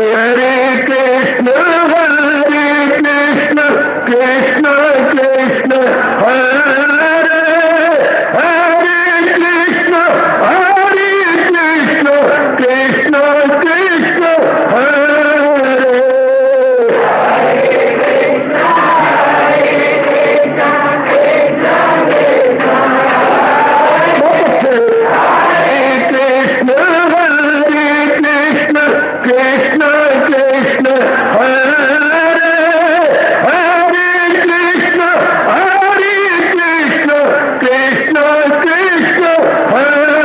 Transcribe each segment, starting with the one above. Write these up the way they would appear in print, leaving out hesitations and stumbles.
हरे कृष्ण कृष्ण कृष्ण हरे हरे कृष्ण कृष्ण कृष्ण हरे कृष्ण कृष्ण हरे हरे कृष्ण कृष्ण कृष्ण हरे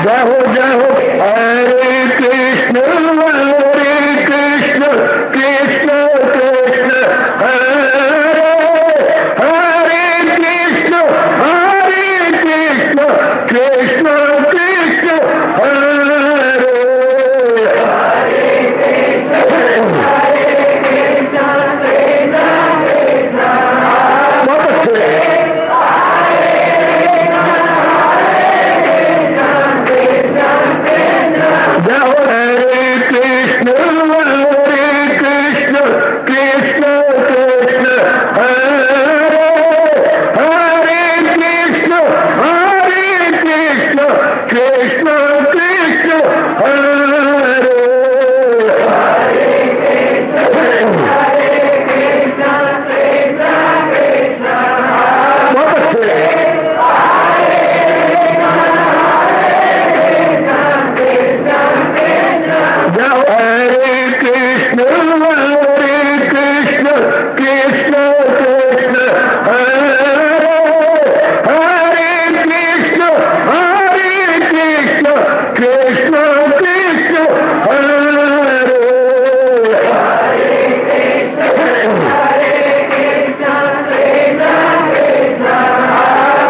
जय हो हरे कृष्ण कृष्ण कृष्ण हरे हरे कृष्ण कृष्ण कृष्ण हरे बहुत अच्छे जय हो हरे कृष्ण कृष्ण कृष्ण हरे हरे कृष्ण कृष्ण कृष्ण हरे बहुत अच्छे जय हो हरे कृष्ण कृष्ण कृष्ण हरे हरे कृष्ण कृष्ण कृष्ण हरे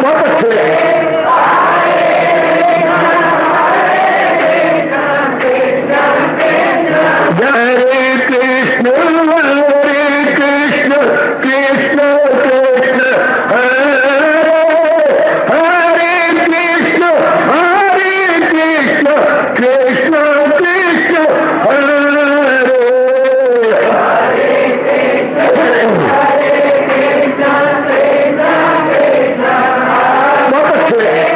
बहुत अच्छे हरे कृष्ण कृष्ण हरे हरे कृष्ण कृष्ण कृष्ण हरे बहुत अच्छे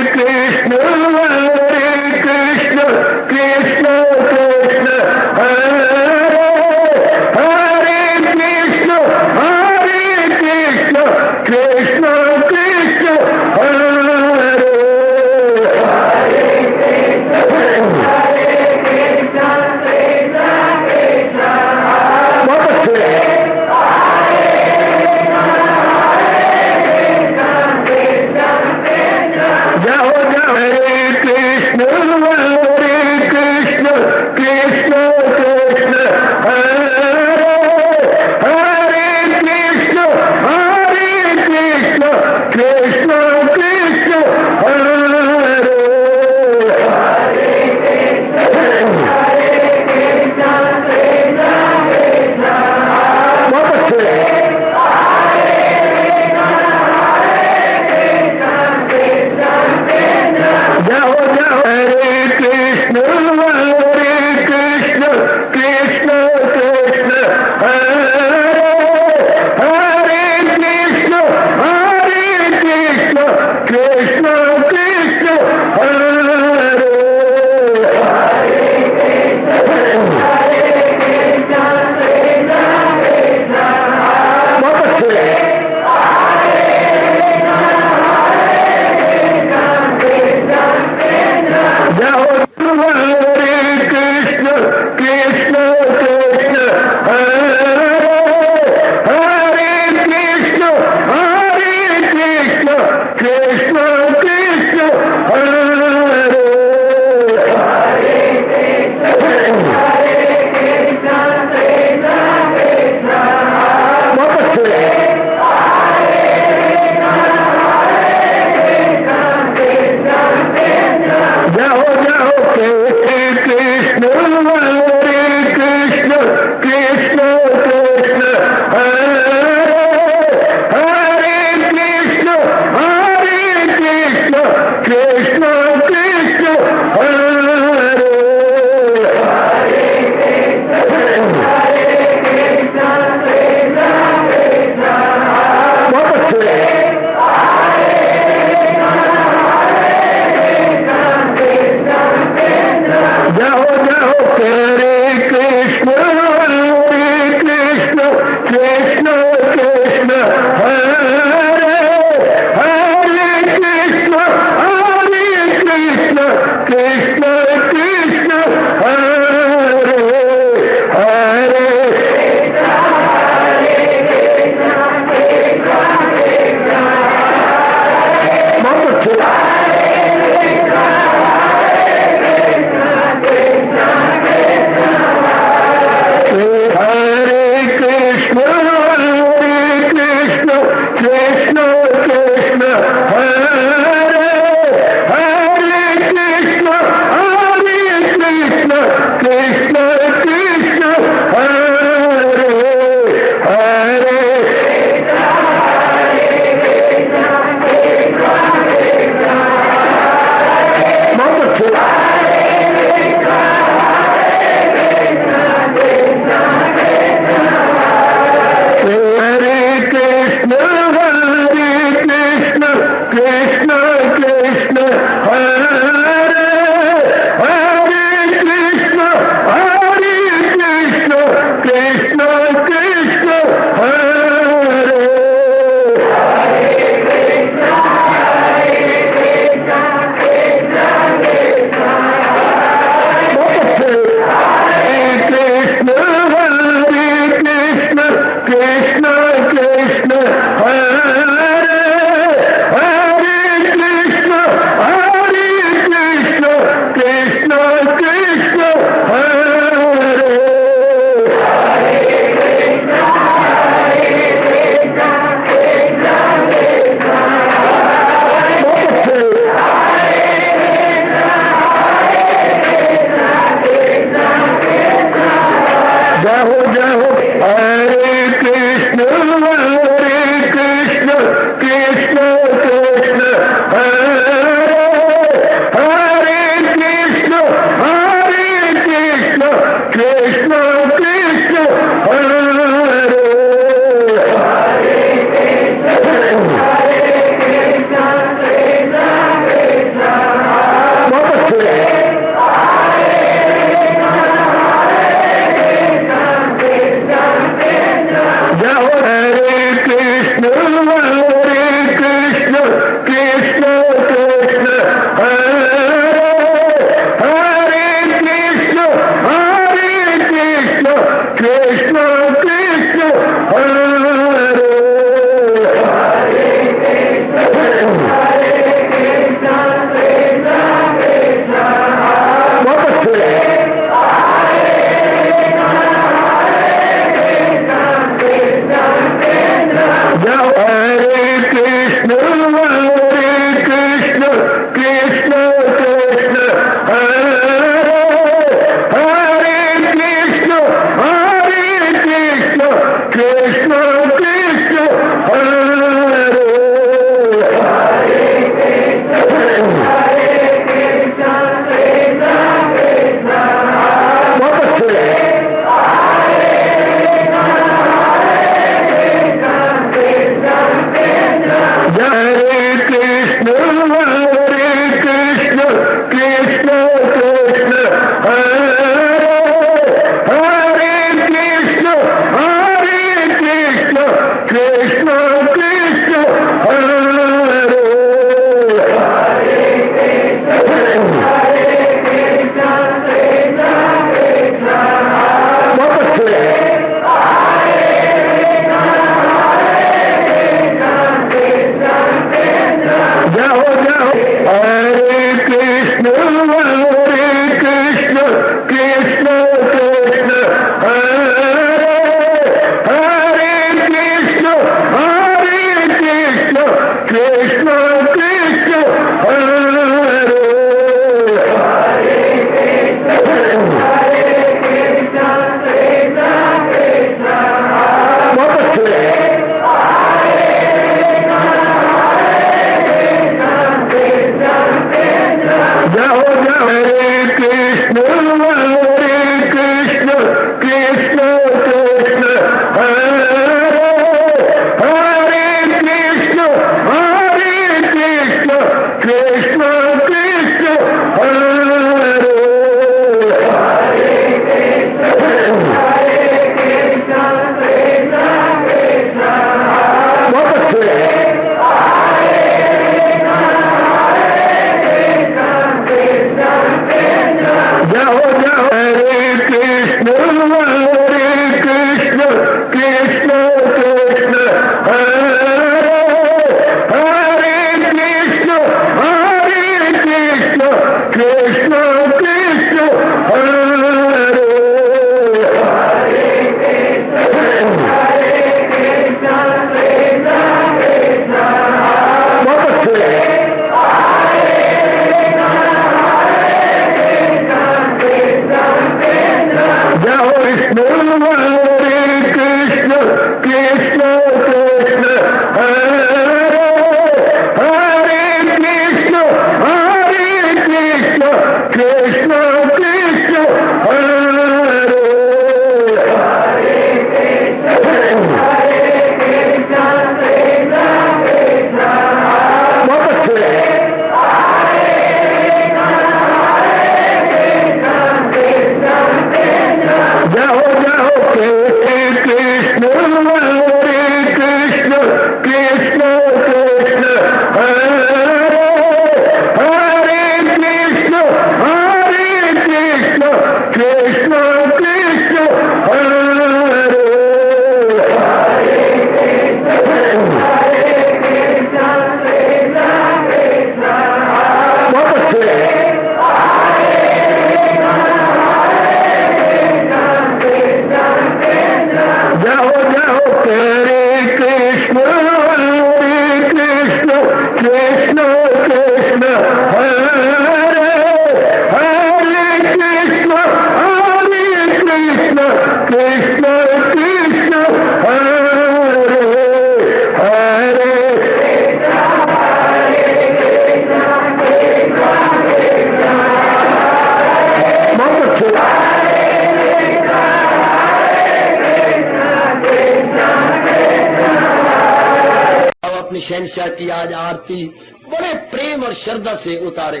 शहंशाह की आज आरती बड़े प्रेम और श्रद्धा से उतारे।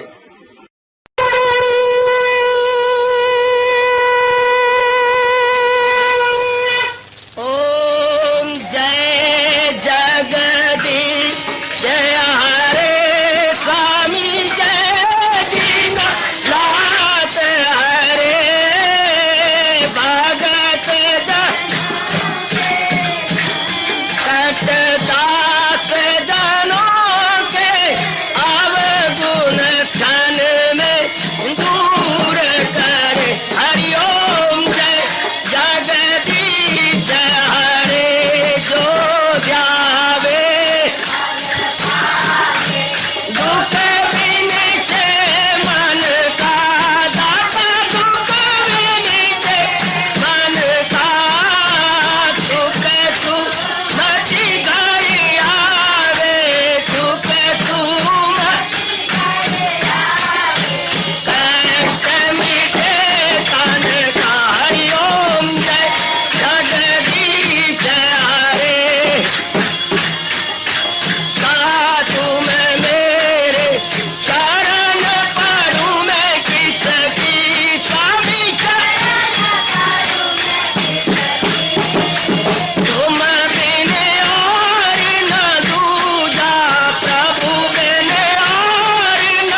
ओम जय जगदीश जय हरे स्वामी जय दीनानाथ हरे भगत दास जनों के अवगुण क्षण में दूर करे। हरिओम जय जगदीश हरे जो ध्यावे दुख विनिचे मन का दाता दुख विनिचे मन का सुख तू मची घड़ी आवे सुख तू कष्ट मिटे तन का। हरिओम जय जगदीश हरे तुम मेरे शरण पड़ूं मैं किसकी स्वामी तुम बिन और न दूजा प्रभु बिन और न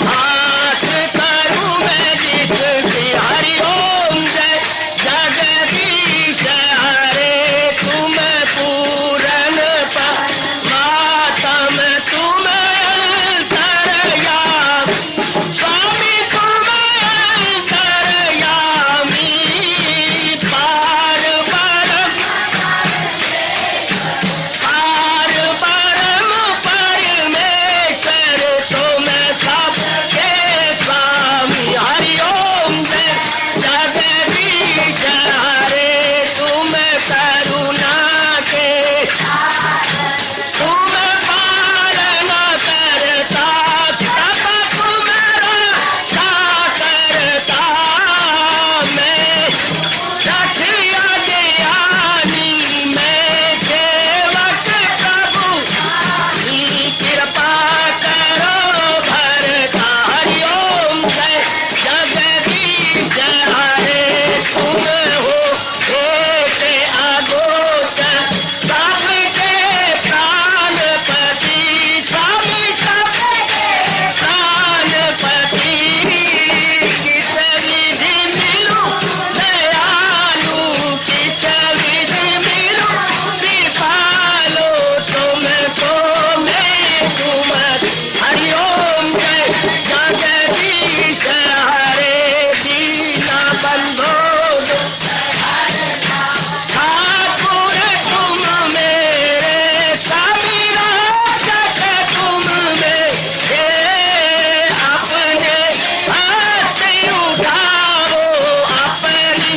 हाथ करूं मैं जिसकी। हरिओम जय जगदीश हरे तुम पूरन मातम तुम अंतरयामी स्वामी तुम अंतरयामी पार परम परमेश्वर तुम सबके स्वामी। हरिओम जय जगदीश हरे तुम करुणा के तुम पालन करता सब तुम रक्षा करता। मैं रखिया ज्ञानी मैं सेवक प्रभु की कृपा करो भरता। हरिओम जय जगदीश हरे तुम हो एक अगोचर सबके प्राणपति स्वामी सबके प्राणपति। किस विधि मिलूं दयालु किस विधि मिलूं कृपालु तुमको मैं तुम। हरिओम जय जगदीश हरे दीना बंधो ठाकुर तुम मेरे स्वामी रक्षक तुम मेरे अपने हाथ उठाओ अपनी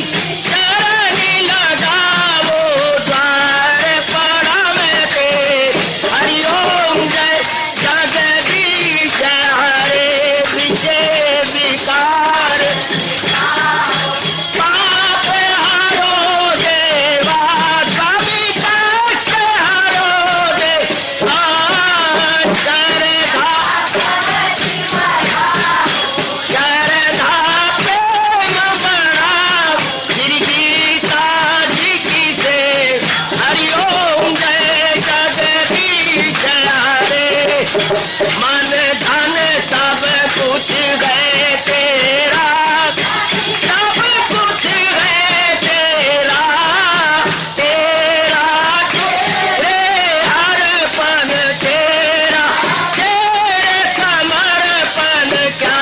चरणी लगाओ द्वार पड़ा मैं तेरे। हरिओम जय जगदीश हरे विजय विकार पाप हरो देवा स्वामी कष्ट हरो देवा श्रद्धा प्रेम बढ़ाओ श्री गीता जी की से। हरिओम जय जगदीश हरे मन धन सब कुछ है तेरा सब कुछ है तेरा तेरा तेरे अर्पण तेरा तेरे समर्पण क्या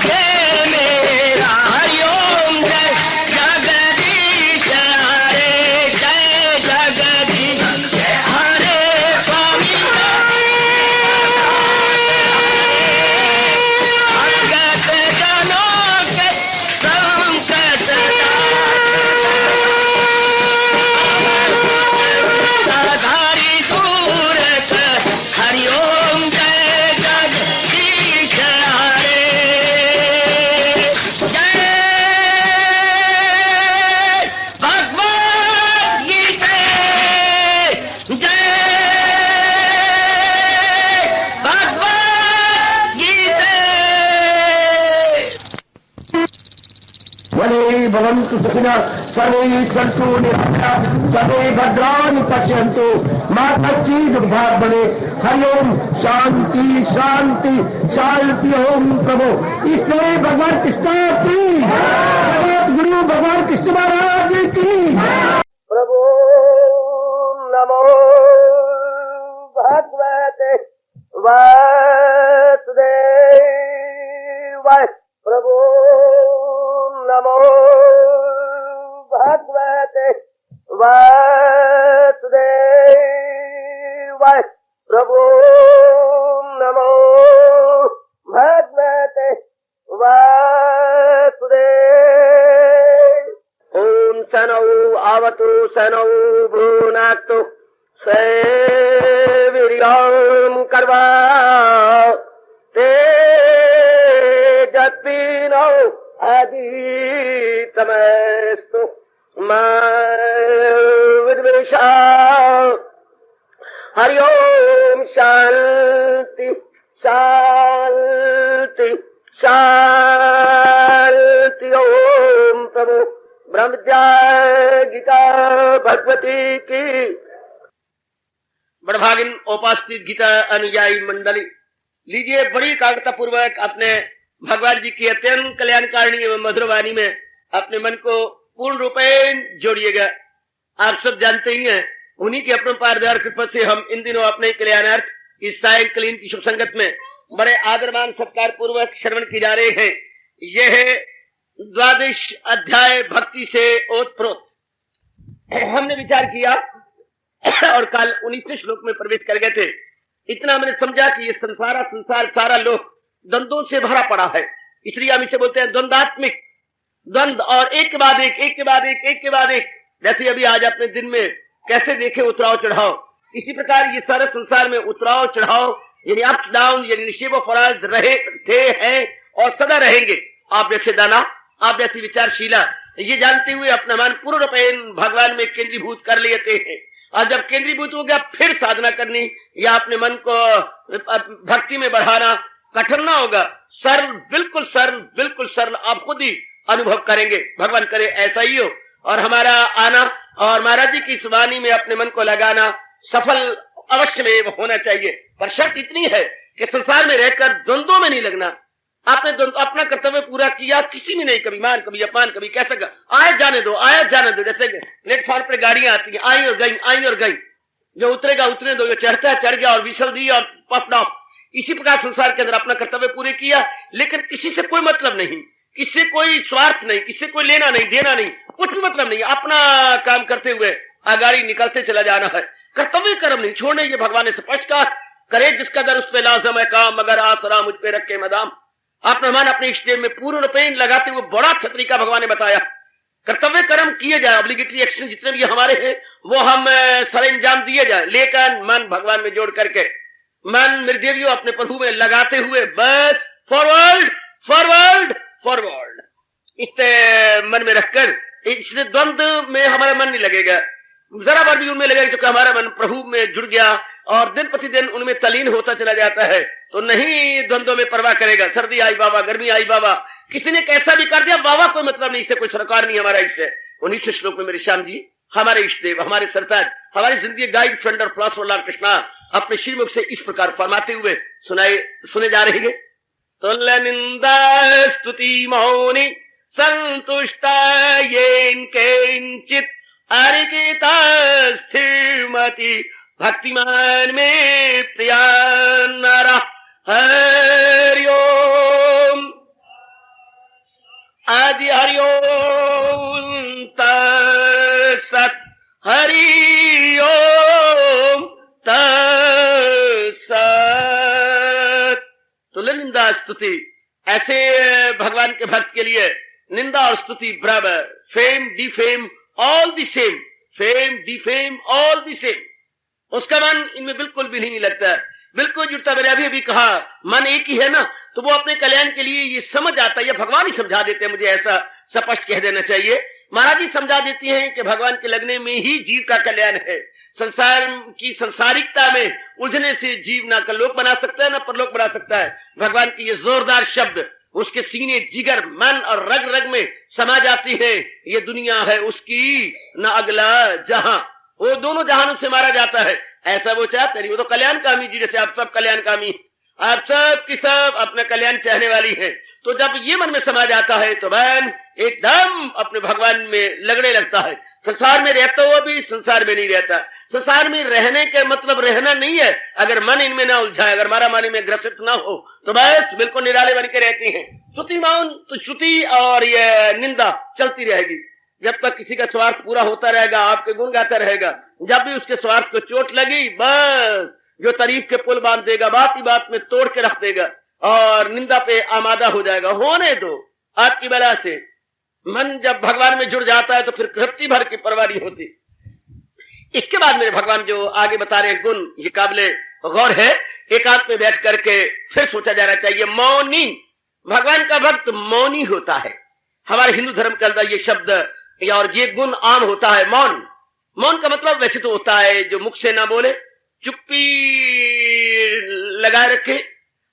हे मेरा। हरिओम जय जगदीश हरे जय जगदीश हरे स्वामी भवन्तु सुखिनः सर्वे सन्तु निरामयाः सर्वे भद्राणि पश्यन्तु मा कश्चित् दुःखात् भवेत्। हरि ओम शांति शांति शांति। ओम प्रभु इसलिए भगवान कृष्ण की जगत गुरु भगवान कृष्ण महाराज की प्रभु नमो भगवते वासुदेवाय। प्रभु नमो भगवते वासुदेवाय। प्रभु नमो भगवते वासुदेवाय। ओम सनौ आवतु सनौ भ्रूनाक्तु सेवीर्यं कर्वा तेजस्विनो अधीतमस्तु मा विद्वेषाः। हरि ओम शांति शांति शांति। ओम प्रभु ब्रह्म विद्या गीता भगवती की। बड़भागिन उपास्थित गीता अनुयायी मंडली, लीजिए बड़ी एकाग्रता पूर्वक अपने भगवान जी की अत्यंत कल्याणकारिणी एवं मधुर वाणी में अपने मन को पूर्ण रूपेण जोड़िएगा। आप सब जानते ही हैं, उन्हीं के अपरंपार दया कृपा से हम इन दिनों अपने कल्याणार्थ इस सायंकालीन की शुभ संगत में बड़े आदरमान सत्कार पूर्वक श्रवण की जा रहे हैं। यह 12 अध्याय भक्ति से ओतप्रोत हमने विचार किया और कल 19वें श्लोक में प्रवेश कर गए थे। इतना हमने समझा कि ये संसार सारा लोक द्वंद्वों से भरा पड़ा है, इसलिए हम इसे बोलते हैं द्वंद्वात्मिक। द्वंद्व और एक के बाद एक, एक के बाद एक, एक के बाद एक। जैसे अभी आज अपने दिन में कैसे देखे उतराव चढ़ाव, इसी प्रकार ये सारे संसार में उतराव चढ़ाव यानी अप डाउन यानी शेप ऑफ फॉरेस्ट रहे थे हैं और सदा रहेंगे। आप जैसे दाना, आप जैसी विचारशीला, ये जानते हुए अपना मन पूर्ण रूपेण भगवान में केंद्रीभूत कर लेते हैं। और जब केंद्रीभूत हो गया फिर साधना करनी या अपने मन को भक्ति में बढ़ाना कठिन ना होगा, सरल, बिल्कुल सरल आप खुद ही अनुभव करेंगे। भगवान करे ऐसा ही हो और हमारा आना और महाराज जी की इस वाणी में अपने मन को लगाना सफल अवश्य में होना चाहिए। पर शर्त इतनी है कि संसार में रहकर द्वंद्वों में नहीं लगना। आपने अपना कर्तव्य पूरा किया, किसी में नहीं कभी मान कभी अपमान कभी कैसे आए जाने दो, आया जाने दो। जैसे प्लेटफॉर्म पर गाड़ियां आती हैं, आई और गई, आई और गई, जो उतरेगा उतरने दो, जो चढ़ता है चढ़ गया और विसल दी और पफ ऑफ। इसी प्रकार संसार के अंदर अपना कर्तव्य पूरे किया, लेकिन किसी से कोई मतलब नहीं, किसी से कोई स्वार्थ नहीं, किसी से कोई लेना नहीं देना नहीं, कुछ भी मतलब नहीं, अपना काम करते हुए आगाड़ी निकलते चला जाना है। कर्तव्य कर्म नहीं छोड़ने, ये भगवान ने स्पष्ट कहा। करे जिसका दर उस पे लाजम है काम, मगर आसरा मुझ पे रखे मदाम। अपना मन अपने इष्ट में पूर्ण रूपेण लगाते हुए बड़ा अच्छा तरीका भगवान ने बताया। कर्तव्य कर्म किए जाए, ऑब्लिगेटरी एक्शन जितने भी हमारे हैं वो हम सरंजाम दिए जाए, लेकिन मन भगवान में जोड़ करके मन निर्देवियों अपने प्रभु में लगाते हुए बस फॉरवर्ड फॉरवर्ड फॉरवर्ड इस मन में रखकर, इससे द्वंद्व में हमारा मन नहीं लगेगा, जरा बार भी उनमें लगेगा, क्योंकि हमारा मन प्रभु में जुड़ गया और दिन प्रतिदिन उनमें तलीन होता चला जाता है, तो नहीं द्वंद्वों में परवाह करेगा। सर्दी आई बाबा, गर्मी आई बाबा, किसी ने कैसा भी कर दिया बाबा, कोई मतलब नहीं, इससे कोई सरकार नहीं हमारा। इससे 19वें श्लोक में मेरे श्याम जी हमारे इष्ट देव, हमारे सरताज, हमारी जिंदगी गाइड फ्रेंड और फिलॉसफर लॉर्ड कृष्णा अपने श्रीमुख से इस प्रकार फरमाते हुए सुने जा रहे हैं। तुल्य निंदा स्तुति मौनी संतुष्टा येन किंचित अरिकेता स्थिरमति भक्तिमान में प्रिया नरा। हरि ओम आदि हरि ओम तत्सत्। हरि ओम तत्सत्। तुल्य निंदा स्तुति, ऐसे भगवान के भक्त के लिए निंदा और स्तुति बराबर, fame defame all the same, fame defame all the same. उसका मन इनमें बिल्कुल भी नहीं लगता, बिल्कुल जुड़ता। मैंने अभी कहा मन एक ही है ना, तो वो अपने कल्याण के लिए ये समझ आता है, ये भगवान ही समझा देते हैं, मुझे ऐसा स्पष्ट कह देना चाहिए। महाराज जी समझा देती हैं कि भगवान के लगने में ही जीव का कल्याण है। संसार की संसारिकता में उलझने से जीव ना लोक बना सकता है ना परलोक बना सकता है। भगवान की ये जोरदार शब्द उसके सीने, जिगर, मन और रग रग में समा जाती है। ये दुनिया है उसकी, न अगला जहां। वो दोनों जहानों से मारा जाता है, ऐसा वो चाहते नहीं। वो तो कल्याणकामी जी, जैसे आप सब कल्याणकामी, आप सब की सब अपना कल्याण चाहने वाली है। तो जब ये मन में समा जाता है तो बहन एकदम अपने भगवान में लगने लगता है। संसार में रहता हुआ भी संसार में नहीं रहता। संसार में रहने के मतलब रहना नहीं है, अगर मन इनमें ना उलझाए, अगर मारा मारी में ग्रसित ना हो तो बस बिल्कुल निराले बन के रहती हैं। श्रुति मौन तो श्रुति और ये निंदा चलती रहेगी जब तक किसी का स्वार्थ पूरा होता रहेगा, आपके गुण गाता रहेगा। जब भी उसके स्वार्थ को चोट लगी, बस जो तारीफ के पुल बांध देगा, बात ही बात में तोड़ के रख देगा और निंदा पे आमादा हो जाएगा। होने दो, आपकी बला से मन जब भगवान में जुड़ जाता है तो फिर कृति भर की परवाह नहीं होती। इसके बाद मेरे भगवान जो आगे बता रहे गुण, ये काबिले गौर है। एकांत में बैठ करके फिर सोचा जाना चाहिए। मौनी, भगवान का भक्त मौनी होता है। हमारे हिंदू धर्म के अंदर ये शब्द और ये गुण आम होता है, मौन। मौन का मतलब वैसे तो होता है जो मुख से ना बोले, चुप्पी लगाए रखे,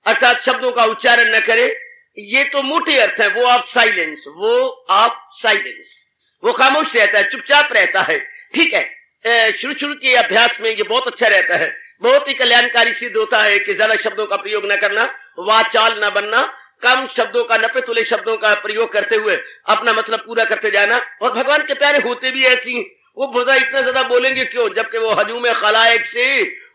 अर्थात शब्दों का उच्चारण न करे। ये तो मोटे अर्थ है, वो ऑफ साइलेंस, वो ऑफ साइलेंस, वो खामोश रहता है, चुपचाप रहता है। ठीक है, शुरू शुरू के अभ्यास में ये बहुत अच्छा रहता है, बहुत ही कल्याणकारी सिद्ध होता है कि ज्यादा शब्दों का प्रयोग न करना, वाचाल न बनना, कम शब्दों का, नपे तुले शब्दों का प्रयोग करते हुए अपना मतलब पूरा करते जाना। और भगवान के प्यारे होते भी ऐसी, वो बुरा इतना ज्यादा बोलेंगे क्यों, जबकि वो हजूम खलायक से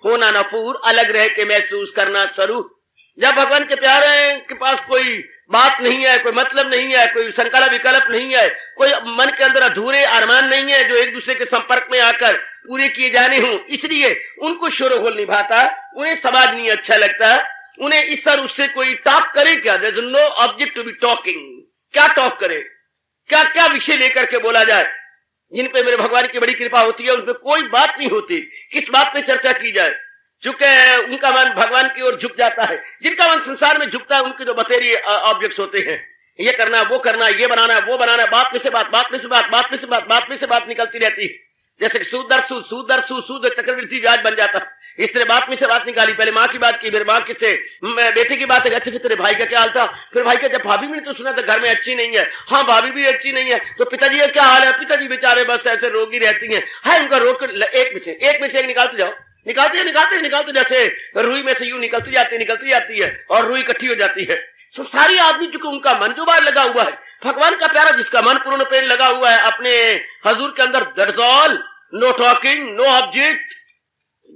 होना नफूर, अलग रह के महसूस करना स्वरूप। जब भगवान के प्यारे के पास कोई बात नहीं है, कोई मतलब नहीं है, कोई संकल्प विकल्प नहीं है, कोई मन के अंदर अधूरे अरमान नहीं है जो एक दूसरे के संपर्क में आकर पूरे किए जाने हों, इसलिए उनको शोरगुल नहीं भाता, उन्हें समाज नहीं अच्छा लगता, उन्हें इस तरह उससे कोई टॉक करे क्या, there is no object to be talking. क्या टॉक करे, क्या क्या विषय लेकर के बोला जाए। जिन पे मेरे भगवान की बड़ी कृपा होती है उनपे कोई बात नहीं होती, किस बात पे चर्चा की जाए, चूंकि उनका मन भगवान की ओर झुक जाता है। जिनका मन संसार में झुकता है उनके जो बतेरी ऑब्जेक्ट्स होते हैं, ये करना, वो करना, ये बनाना, वो बनाना, बात में से बात, बात में से बात, बात में से बात, बात में से बात निकलती रहती है। जैसे सूद दर सूद, सूद दर सूद, सूद चक्रवृद्धि ब्याज बन जाता है। इस तरह बात में से बात निकाली, पहले माँ की बात की, फिर माँ से बेटे की बात है, अच्छा फिर तेरे भाई का क्या हाल था, फिर भाई का, जब भाभी मैंने तो सुना था घर में अच्छी नहीं है, हाँ भाभी भी अच्छी नहीं है, तो पिताजी का क्या हाल है, पिताजी बेचारे बस ऐसे रोगी रहती हैं, है उनका रोग, एक में से एक निकालते जाओ, निकालते जैसे रुई में से यूं निकलती जाती है और रुई इकट्ठी हो जाती है। सारी आदमी चूंकि उनका मन जो बाहर लगा हुआ है, भगवान का प्यारा जिसका मन पूर्ण प्रेम लगा हुआ है अपने हजूर के अंदर, that's all, no talking, no object.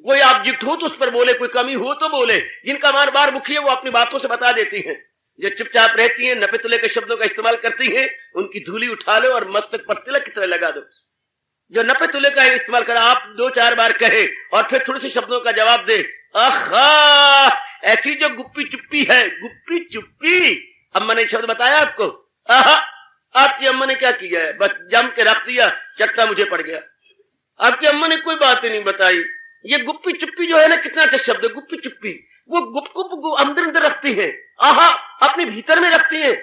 कोई ऑब्जेक्ट हो तो उस पर बोले, कोई कमी हो तो बोले। जिनका मन बार मुखी है वो अपनी बातों से बता देती हैं। जो चुपचाप रहती हैं, नपे तुले के शब्दों का इस्तेमाल करती हैं, उनकी धूली उठा लो और मस्तक पर तिलक की तरह लगा दो। जो नपे तुले का इस्तेमाल कर, आप 2-4 बार कहे और फिर थोड़े से शब्दों का जवाब दे, आहा, ऐसी जो गुप्पी चुप्पी है, गुप्पी चुप्पी, अम्मा ने शब्द बताया आपको, आहा, आपकी अम्मा ने क्या किया है, बस जम के रख दिया, चट्टा मुझे पड़ गया। आपकी अम्मा ने कोई बात ही नहीं बताई। ये गुप्पी चुप्पी जो है ना, कितना अच्छा शब्द है, गुप्पी चुप्पी। वो गुप को अंदर रखती है, आहा, अपने भीतर में रखती है,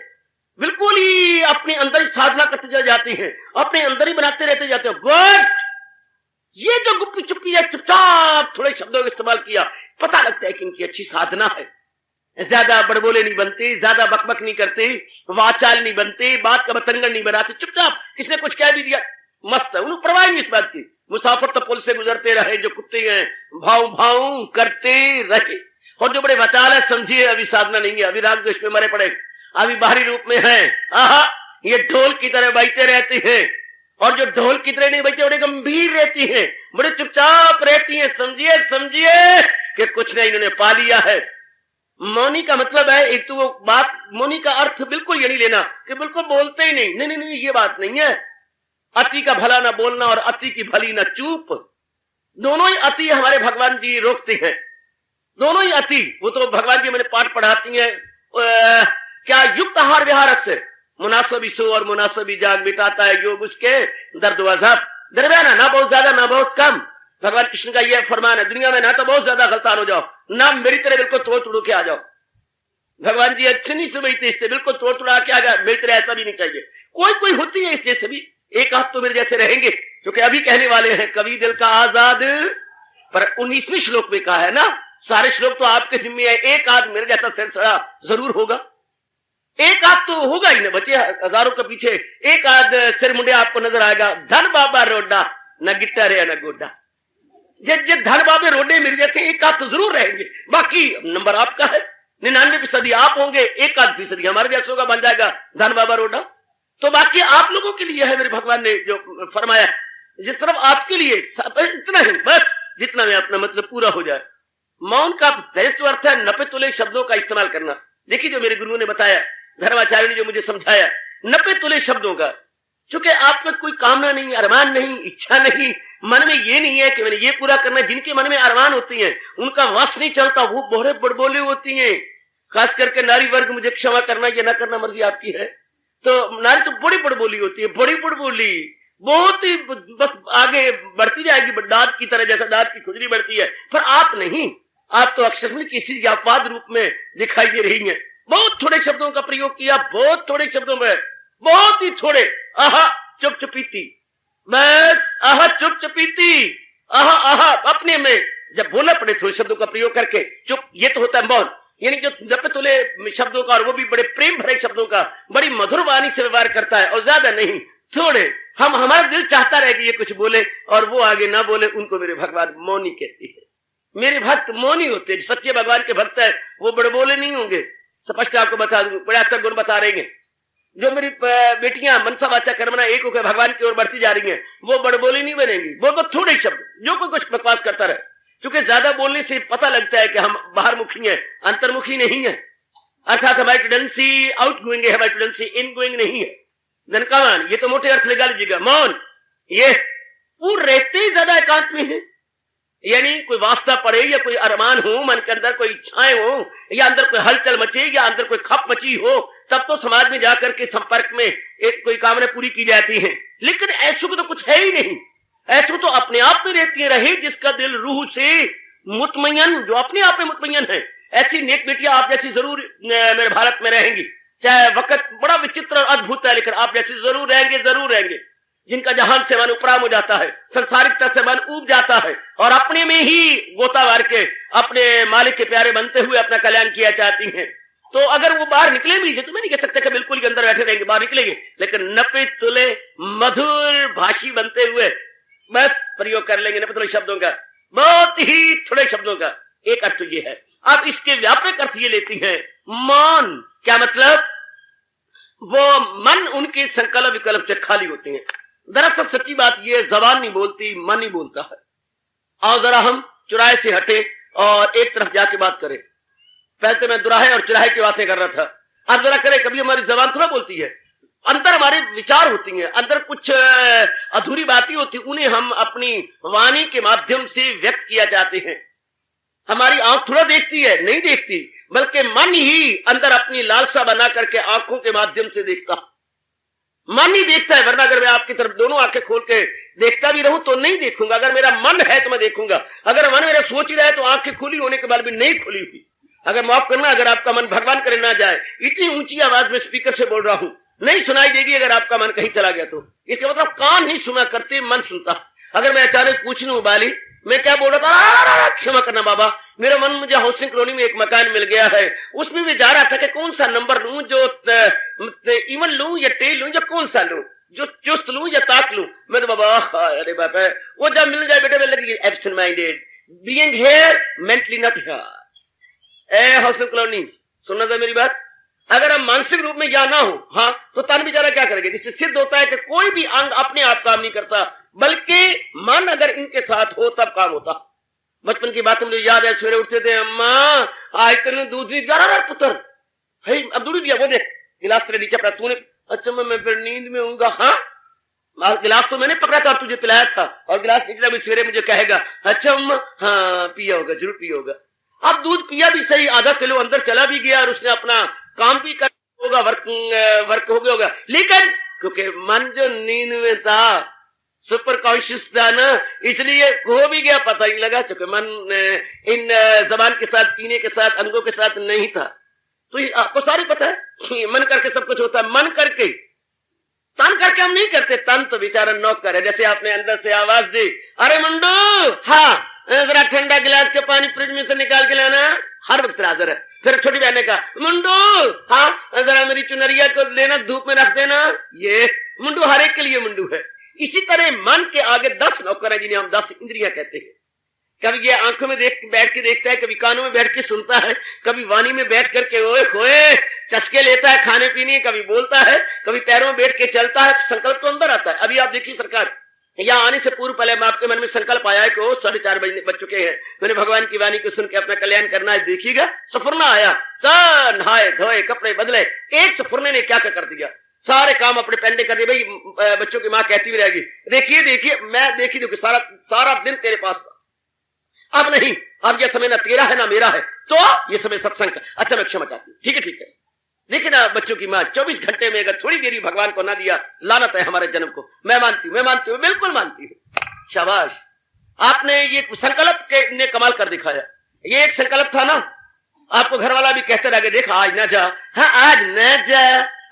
बिल्कुल ही अपने अंदर ही साधना करते जाती हैं, अपने अंदर ही बनाते रहते जाते हैं। गुड, ये जो गुप्पी चुप्पी है, चुपचाप थोड़े शब्दों का इस्तेमाल किया, पता लगता है कि इनकी अच्छी साधना है। ज्यादा बड़बोले नहीं बनते, ज्यादा बकबक नहीं करते, वाचाल नहीं बनते, बात का बतंगड़ नहीं बनाते, चुपचाप किसने कुछ कह भी दिया मस्त है, उन्हें परवाह नहीं इस बात की। मुसाफिर तो पुल से गुजरते रहे, जो कुत्ते हैं भाव भाव करते रहे। और जो बड़े वाचाल है, समझिए अभी साधना नहीं है, अभी राग द्वेष पे मरे पड़े, अभी बाहरी रूप में है। आहा, ये ढोल की तरह बजते रहते हैं, और जो ढोल की तरह नहीं बजते, बड़े गंभीर रहती हैं, बड़े चुपचाप रहती हैं। समझिए कि कुछ नहीं इन्होंने पा लिया है। मौनी का मतलब है, एक तो वो बात, मौनी का अर्थ बिल्कुल ये नहीं लेना कि बिल्कुल बोलते ही नहीं, नहीं, ये बात नहीं है। अति का भला ना बोलना और अति की भली ना चूप, दोनों ही अति हमारे भगवान जी रोकते हैं, दोनों ही अति। वो तो भगवान जी मैंने पाठ पढ़ाती हैं, क्या युक्त आहार विहार से मुनासबी सो और मुनासबी जाग मिटाता है योग उसके दर्द वजब, दरमियाना, ना बहुत ज्यादा ना बहुत कम। भगवान कृष्ण का यह फरमान है, दुनिया में ना तो बहुत ज्यादा गलतान हो जाओ, ना मेरी तरह बिल्कुल तोड़ के आ जाओ। भगवान जी अच्छे नहीं समझते इससे, बिल्कुल तोड़ के आ जाए, मेरी तरह ऐसा भी नहीं चाहिए। कोई कोई होती है इस जैसे भी, एक हाथ तो मेरे जैसे रहेंगे, क्योंकि अभी कहने वाले हैं कवि दिल का आजाद, पर 19वें श्लोक में कहा है ना, सारे श्लोक तो आपके जिम्मे है, एक आध मेरे जैसा सिर सड़ा जरूर होगा। एक आध तो होगा ही ना बच्चे, हजारों के पीछे एक आध सिर मुंडे आपको नजर आएगा। धन बाबा रोडा न गिट्टा रे न गोडा, जे धन बाबे रोडे मेरे जैसे एक आध तो जरूर रहेंगे, बाकी नंबर आपका है। 99% आप होंगे, एक आध फीसदी हमारे जैसों का बन जाएगा धन बाबा रोडा। तो बाकी आप लोगों के लिए है मेरे भगवान ने जो फरमाया, जिस तरफ आपके लिए इतना ही बस, जितना में अपना मतलब पूरा हो जाए। मौन का बेहतर अर्थ है नपे तुले शब्दों का इस्तेमाल करना। देखिए जो मेरे गुरुओं ने बताया, धर्माचार्य ने जो मुझे समझाया, नपे तुले शब्दों का, क्योंकि आप में कोई कामना नहीं, अरमान नहीं, इच्छा नहीं, मन में ये नहीं है कि मैंने ये पूरा करना। जिनके मन में अरमान होती है उनका वश नहीं चलता, वो बड़े बड़बोले होती हैं। खास करके नारी वर्ग, मुझे क्षमा करना या ना करना मर्जी आपकी है, तो नारी तो बड़ी बड़बोली होती है, बड़ी बड़बोली, बहुत ही बस आगे बढ़ती जाएगी दांत की तरह, जैसा दांत की खुजली बढ़ती है। पर आप नहीं, आप तो अक्षर में किसी के अपवाद रूप में दिखाई दे रही हैं। बहुत थोड़े शब्दों का प्रयोग किया, बहुत थोड़े शब्दों में, बहुत ही थोड़े। आहा चुप चुपीती, बस आहा चुप चुपीती, आहा आहा अपने में जब बोला पड़े थोड़े शब्दों का प्रयोग करके चुप, ये तो होता है मौन। यानी जो नपे तुले शब्दों का, और वो भी बड़े प्रेम भरे शब्दों का, बड़ी मधुर वाणी से व्यवहार करता है, और ज्यादा नहीं, थोड़े। हम हमारा दिल चाहता रहे कि ये कुछ बोले और वो आगे ना बोले, उनको मेरे भगवान मौनी कहती है। मेरे भक्त मौनी होते हैं, सच्चे भगवान के भक्त है वो बड़े बोले नहीं होंगे। स्पष्ट आपको बता दूं, बड़े अच्छा गुण बता रहे हैं। जो मेरी बेटियां मनसा वाचा कर्मणा एक होकर भगवान की ओर बढ़ती जा रही हैं, वो बड़े बोले नहीं बनेंगी। वो थोड़े शब्द, जो कोई कुछ बकवास करता रहे, क्योंकि ज्यादा बोलने से पता लगता है कि हम बाहर मुखी हैं, अंतर्मुखी नहीं है। अर्थात हमारी टेंडेंसी आउट गोइंग है, हमारी टेंडेंसी इन गोइंग नहीं है। धनकामान, ये तो मोटे अर्थ लगा लीजिएगा। मौन, ये पूरे रहते ही ज्यादा एकांत में है। यानी कोई वास्ता पड़े या कोई अरमान हो, मन के अंदर कोई इच्छाएं हो, या अंदर कोई हलचल मचे, या अंदर कोई खप मची हो, तब तो समाज में जाकर के संपर्क में एक कोई कामना पूरी की जाती है। लेकिन ऐसो को तो कुछ है ही नहीं। ऐसो तो अपने आप में रहती है, रहे जिसका दिल रूह से मुतमयन, जो अपने आप में मुतमयन है। ऐसी नेक बेटियां आप जैसी जरूर मेरे भारत में रहेंगी। चाहे वक्त बड़ा विचित्र और अद्भुत है, लेकिन आप जैसे जरूर रहेंगे, जरूर रहेंगे। जिनका जहान से मन उपराम हो जाता है, संसारिकता से मन ऊब जाता है, और अपने में ही गोता मार के अपने मालिक के प्यारे बनते हुए अपना कल्याण किया चाहती हैं। तो अगर वो बाहर निकले भी, तो मैं नहीं कह सकता कि बिल्कुल के अंदर बैठे रहेंगे, बाहर निकलेंगे, लेकिन नपे तुले मधुर भाषी बनते हुए बस प्रयोग कर लेंगे नपे तुले शब्दों का, बहुत ही थोड़े शब्दों का। एक अर्थ ये है। आप इसके व्यापक अर्थ ये लेती हैं, मौन क्या मतलब? वो मन उनके संकल्प विकल्प से खाली होते हैं। दरअसल सच्ची बात यह है, जबान नहीं बोलती, मन नहीं बोलता है। आओ जरा हम चुराहे से हटे और एक तरफ जाके बात करें। पहले तो मैं दुराहे और चुराहे की बातें कर रहा था, अब जरा करें। कभी हमारी जबान थोड़ा बोलती है, अंदर हमारे विचार होती हैं, अंदर कुछ अधूरी बातें होती, उन्हें हम अपनी वाणी के माध्यम से व्यक्त किया चाहते हैं। हमारी आंख थोड़ा देखती है, नहीं देखती, बल्कि मन ही अंदर अपनी लालसा बना करके आंखों के माध्यम से देखता। मन ही देखता है, वरना अगर मैं आपकी तरफ दोनों आंखें खोल के देखता भी रहूं तो नहीं देखूंगा। अगर मेरा मन है तो मैं देखूंगा, अगर मन मेरा सोच ही रहा है तो आंखें खुली होने के बाद भी नहीं खुली हुई। अगर माफ करना, अगर आपका मन भगवान करे ना जाए, इतनी ऊंची आवाज में स्पीकर से बोल रहा हूं, नहीं सुनाई देगी अगर आपका मन कहीं चला गया तो। इसका मतलब कान नहीं सुना करते, मन सुनता। अगर मैं अचानक पूछ लूं बाली मैं क्या बोल रहा था, क्षमा करना बाबा, मेरा मन, मुझे हाउसिंग कॉलोनी में एक मकान मिल गया है, उसमें मैं जा रहा था कि कौन सा नंबर लूं, जो इवन लूं या टेल लूं, या कौन सा लूं, जो चुस्त लूं या ताक लूं। मैं तो बाबा, अरे बाबा, वो जब मिल जाए बेटे, मैं लगी absent minded, being here mentally not here. A housing colony, सुनना था मेरी बात। अगर हम मानसिक रूप में ज्ञान ना हो, हाँ, तो तन बेचारा क्या करेंगे? जिससे सिद्ध होता है कि कोई भी अंग अपने आप काम नहीं करता, बल्कि मन अगर इनके साथ हो तब काम होता। बचपन की बात मुझे याद है, सवेरे उठते थे, अम्मा आज तक दूध नहीं दिया रहा पुत्र, है अब दूध दिया, वो देख गिलास तेरे नीचे पड़ा, तूने, अच्छा मैं फिर नींद में हूँ। हाँ, गिलास तो मैंने पकड़ा था, तुझे पिलाया था, और गिलास नीचे सवेरे मुझे कहेगा, अच्छा अम्मा, हाँ पिया होगा, जरूर पिया होगा। अब दूध पिया भी सही, आधा किलो अंदर चला भी गया, और उसने अपना काम भी कर होगा, वर्क हो गया होगा, लेकिन क्योंकि मन जो नींद में था, सुपर कॉन्शियस था ना, इसलिए हो भी गया, पता ही लगा, क्योंकि मन इन जबान के साथ, पीने के साथ, अंगों के साथ नहीं था। तो ये आपको सारे पता है, मन करके सब कुछ होता है। मन करके, तन करके हम नहीं करते। तन तो बेचारा नौकर है। जैसे आपने अंदर से आवाज दी, अरे मुंडू, हाँ जरा ठंडा गिलास के पानी फ्रिज में से निकाल के लाना, हर वक्त हाजिर है। फिर छोटी बहन ने कहा, मुंडू हाँ जरा मेरी चुनरिया को लेना, धूप में रख देना। ये मुंडू हर एक के लिए मुंडू है। इसी तरह मन के आगे 10 नौकर है जिन्हें हम 10 इंद्रियां कहते हैं। कभी ये आंखों में बैठ के देखता है, कभी कानों में बैठ के सुनता है, कभी वाणी में बैठ करके ओए होए चस्के लेता है खाने पीने, कभी बोलता है, कभी पैरों में बैठ के चलता है। तो संकल्प तो अंदर आता है। अभी आप देखिए सरकार, यहाँ आने से पूर्व पहले मैं आपके मन में संकल्प आया है कि 4:30 बज चुके हैं, मैंने भगवान की वाणी को सुन के अपना कल्याण करना है। देखिएगा सफरना आया, सब नहाए धोए कपड़े बदले, एक सफरने ने क्या कर दिया, सारे काम अपने पेंडे कर दिए। भाई बच्चों की माँ कहती भी रहेगी, देखिए मैं देखिए सारा दिन तेरे पास था, अब नहीं, अब यह समय ना तेरा है ना मेरा है, तो ये समय सत्संग का। अच्छा मैं क्षमा चाहती हूँ, ठीक है। देखिए ना बच्चों की माँ 24 घंटे में अगर थोड़ी देरी भगवान को ना दिया, लानत है हमारे जन्म को। मैं मानती हूँ, बिल्कुल मानती हूँ। शाबाश, आपने ये संकल्प ने कमाल कर दिखाया। ये एक संकल्प था ना, आपको घर वाला भी कहते रह गए, देख आज ना जा, हाँ आज न जा,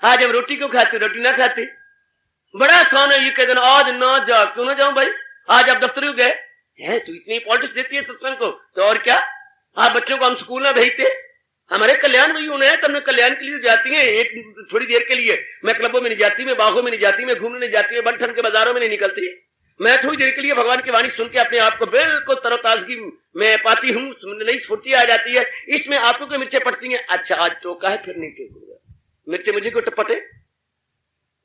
आज हम रोटी क्यों खाते, रोटी ना खाते, बड़ा आसान है। ये कहते आज ना जा, क्यों ना जाऊं भाई, आज आप दफ्तर गए है, तू इतनी इंपॉर्टेंस देती है सत्संग को, तो और क्या। आप बच्चों को हम स्कूल ना भेजते, हमारे कल्याण वही होना है, तब मैं कल्याण के लिए जाती है एक थोड़ी देर के लिए। मैं क्लबों में नहीं जाती, मैं बागों में नहीं जाती, मैं घूमने नहीं जाती, मैं बन ठन के बाजारों में नहीं निकलती। मैं थोड़ी देर के लिए भगवान की वाणी सुन के अपने आप को बिल्कुल तरोताजगी में पाती हूँ, नई स्फूर्ति आ जाती है। इसमें आपको कोई मिर्चें पड़ती हैं, अच्छा आज टोका है फिर नहीं मिर्चें मुझे को पटे,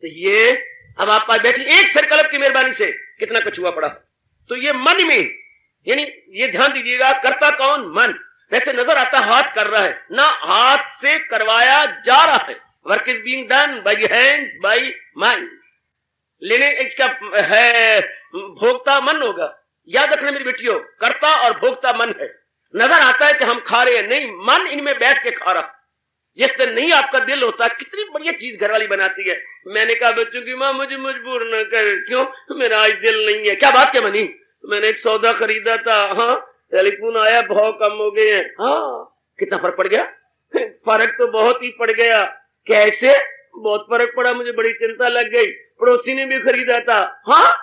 तो ये अब आप पास बैठी एक संकल्प की मेहरबानी से कितना कुछ हुआ पड़ा। तो ये मन में, यानी ये ध्यान दीजिएगा, करता कौन, मन। वैसे नजर आता हाथ कर रहा है ना, हाथ से करवाया जा रहा है। Work is being done by hand by mind. लेने इसका है भोक्ता मन होगा। याद रखना मेरी बेटियों, कर्ता और भोक्ता मन है। नजर आता है कि हम खा रहे हैं, नहीं, मन इनमें बैठ के खा रहा। जिस दिन नहीं आपका दिल होता, कितनी बढ़िया चीज घरवाली बनाती है। मैंने कहा बच्चों की माँ मुझे मजबूर न कर, क्यों, मेरा आज दिल नहीं है। क्या बात क्या बनी, मैंने एक सौदा खरीदा था, हाँ टेलीफोन आया, भाव कम हो गए हैं। हाँ कितना फर्क पड़ गया, फर्क तो बहुत ही पड़ गया। कैसे, बहुत फर्क पड़ा, मुझे बड़ी चिंता लग गई। पड़ोसी ने भी खरीदा था, हाँ,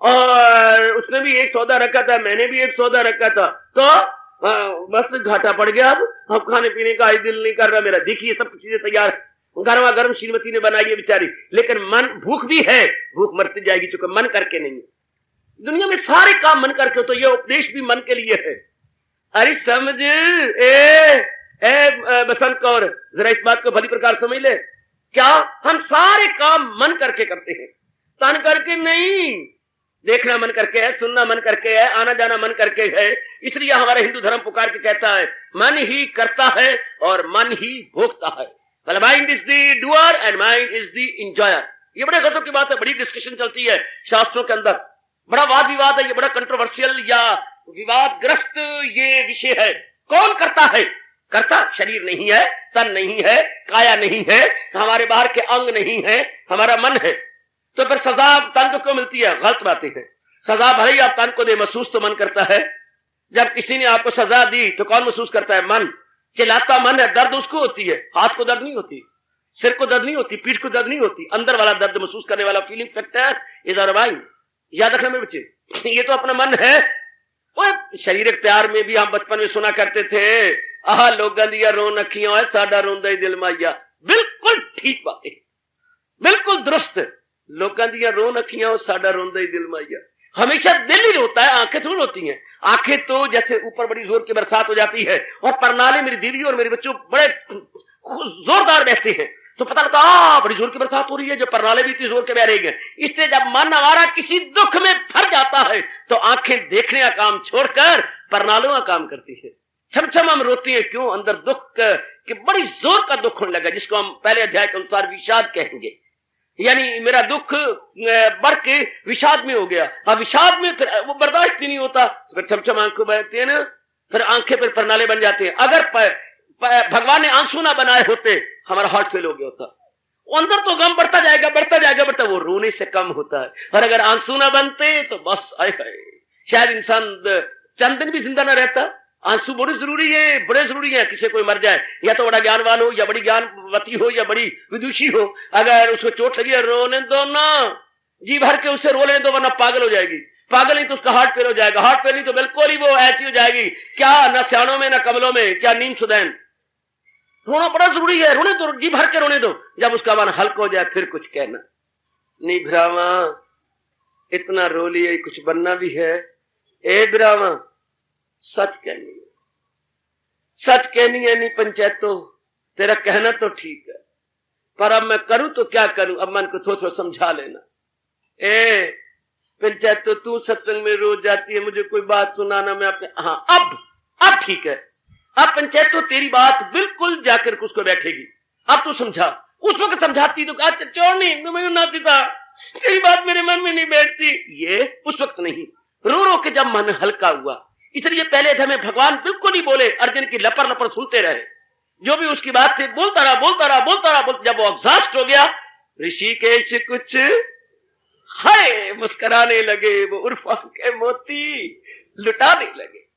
और उसने भी एक सौदा रखा था, मैंने भी एक सौदा रखा था, तो बस घाटा पड़ गया। अब खाने पीने का आज दिल नहीं कर रहा मेरा। देखिए सब चीजें तैयार है, गर्मा गर्म श्रीमती ने बनाई है बेचारी, लेकिन मन, भूख भी है, भूख मरती जाएगी, चूंकि मन करके नहीं। दुनिया में सारे काम मन करके, तो ये उपदेश भी मन के लिए है। अरे समझ बसंत कौर, जरा इस बात को भली प्रकार समझ ले। क्या हम सारे काम मन करके करते हैं, तन करके नहीं। देखना मन करके है, सुनना मन करके है, आना जाना मन करके है। इसलिए हमारा हिंदू धर्म पुकार के कहता है मन ही करता है और मन ही भोगता है। Mind is the doer and mind is the enjoyer. ये बड़े गजब की बात है, बड़ी डिस्कशन चलती है शास्त्रों के अंदर, बड़ा वाद विवाद है, ये बड़ा कंट्रोवर्शियल या विवादग्रस्त ये विषय है। कौन करता है, करता शरीर नहीं है, तन नहीं है, काया नहीं है, हमारे बाहर के अंग नहीं है, हमारा मन है। तो फिर सजा तन को क्यों मिलती है, गलत बातें हैं। सजा भले ही आप तन को दे, महसूस तो मन करता है। जब किसी ने आपको सजा दी तो कौन महसूस करता है, मन। चिल्लाता मन है, दर्द उसको होती है, हाथ को दर्द नहीं होती, सिर को दर्द नहीं होती, पीठ को दर्द नहीं होती। अंदर वाला दर्द महसूस करने वाला feeling factor is our mind. याद रखना मेरे बच्चे, ये तो अपना मन है। और शारीरिक प्यार में भी हम बचपन में सुना करते थे, आह लोगों दिया रोन अखियां है, साडा रोंदा ही दिल माइया। बिल्कुल ठीक बात है, बिल्कुल दुरुस्त। लोगों दिया रोन अखियां, साडा रोंदा ही दिल माइया। हमेशा दिल ही रोता है, आंखें थोड़ी रोती हैं। आंखें तो जैसे ऊपर बड़ी जोर की बरसात हो जाती है और परनाले मेरी दीदी और मेरे बच्चों बड़े जोरदार बैठते हैं, तो पता लगता बड़ी जोर की बरसात हो रही है, जो परनाले भी इतनी जोर के बह रही है। इसलिए जब मन हमारा किसी दुख में भर जाता है तो आंखें देखने का काम छोड़कर परनालों का काम करती है। छम हम रोती हैं, क्यों, अंदर दुख के बड़ी जोर का दुख होने लगा, जिसको हम पहले अध्याय के अनुसार विषाद कहेंगे। यानी मेरा दुख बढ़ के विषाद में हो गया। अब विषाद में फिर वो बर्दाश्त ही नहीं होता, फिर छम आंखों बहती है ना, फिर आंखें फिर परनाले बन जाते हैं। अगर भगवान ने आंसू ना बनाए होते, हमारा हार्ट फेल हो गया होता। अंदर तो गम बढ़ता जाएगा, वो रोने से कम होता है। और अगर आंसू ना बनते तो बस आए शायद इंसान चंद दिन भी जिंदा ना रहता। आंसू बड़े जरूरी है। किसी कोई मर जाए, या तो बड़ा ज्ञानवान हो, या बड़ी ज्ञानवती हो, या बड़ी विदुषी हो, अगर उसको चोट लगी है, रोने दो ना, जी भर के उसे रो लेने दो, वरना पागल हो जाएगी। पागल नहीं तो उसका हार्ट फेल हो जाएगा, हार्ट फेल नहीं तो बिल्कुल ही वो ऐसी हो जाएगी, क्या न सियाणों में न कमलों में, क्या नीम सुदैन। रोना बड़ा जरूरी है, रोने दो, जी भर के रोने दो। जब उसका मन हल्का हो जाए फिर कुछ कहना। नहीं भ्रावा, इतना रो लिया, कुछ बनना भी है। ए भ्रावा, सच कहनी है, सच कहनी है। नहीं पंचायतो, तेरा कहना तो ठीक है, पर अब मैं करूं तो क्या करूं? अब मन को थोड़ा थोड़ा समझा लेना। ए पंचायतो, तू सत्संग में रोज जाती है, मुझे कोई बात सुनाना, मैं अपने, हाँ अब ठीक है। अब पंचायतो तेरी बात बिल्कुल जाकर उसको बैठेगी। अब तू समझा। उस वक्त समझाती तो अच्छा छोड़नी, मैं नाती था, तेरी बात मेरे मन में नहीं बैठती, ये उस वक्त नहीं। रो रो के जब मन हल्का हुआ, इसलिए पहले हमें भगवान बिल्कुल नहीं बोले, अर्जुन की लपर लपर सुनते रहे। जो भी उसकी बात थी बोलता रहा। जब वो एग्जॉस्ट हो गया, ऋषिकेश कुछ हाय मुस्कुराने लगे, वो उर्फा के मोती लुटाने लगे।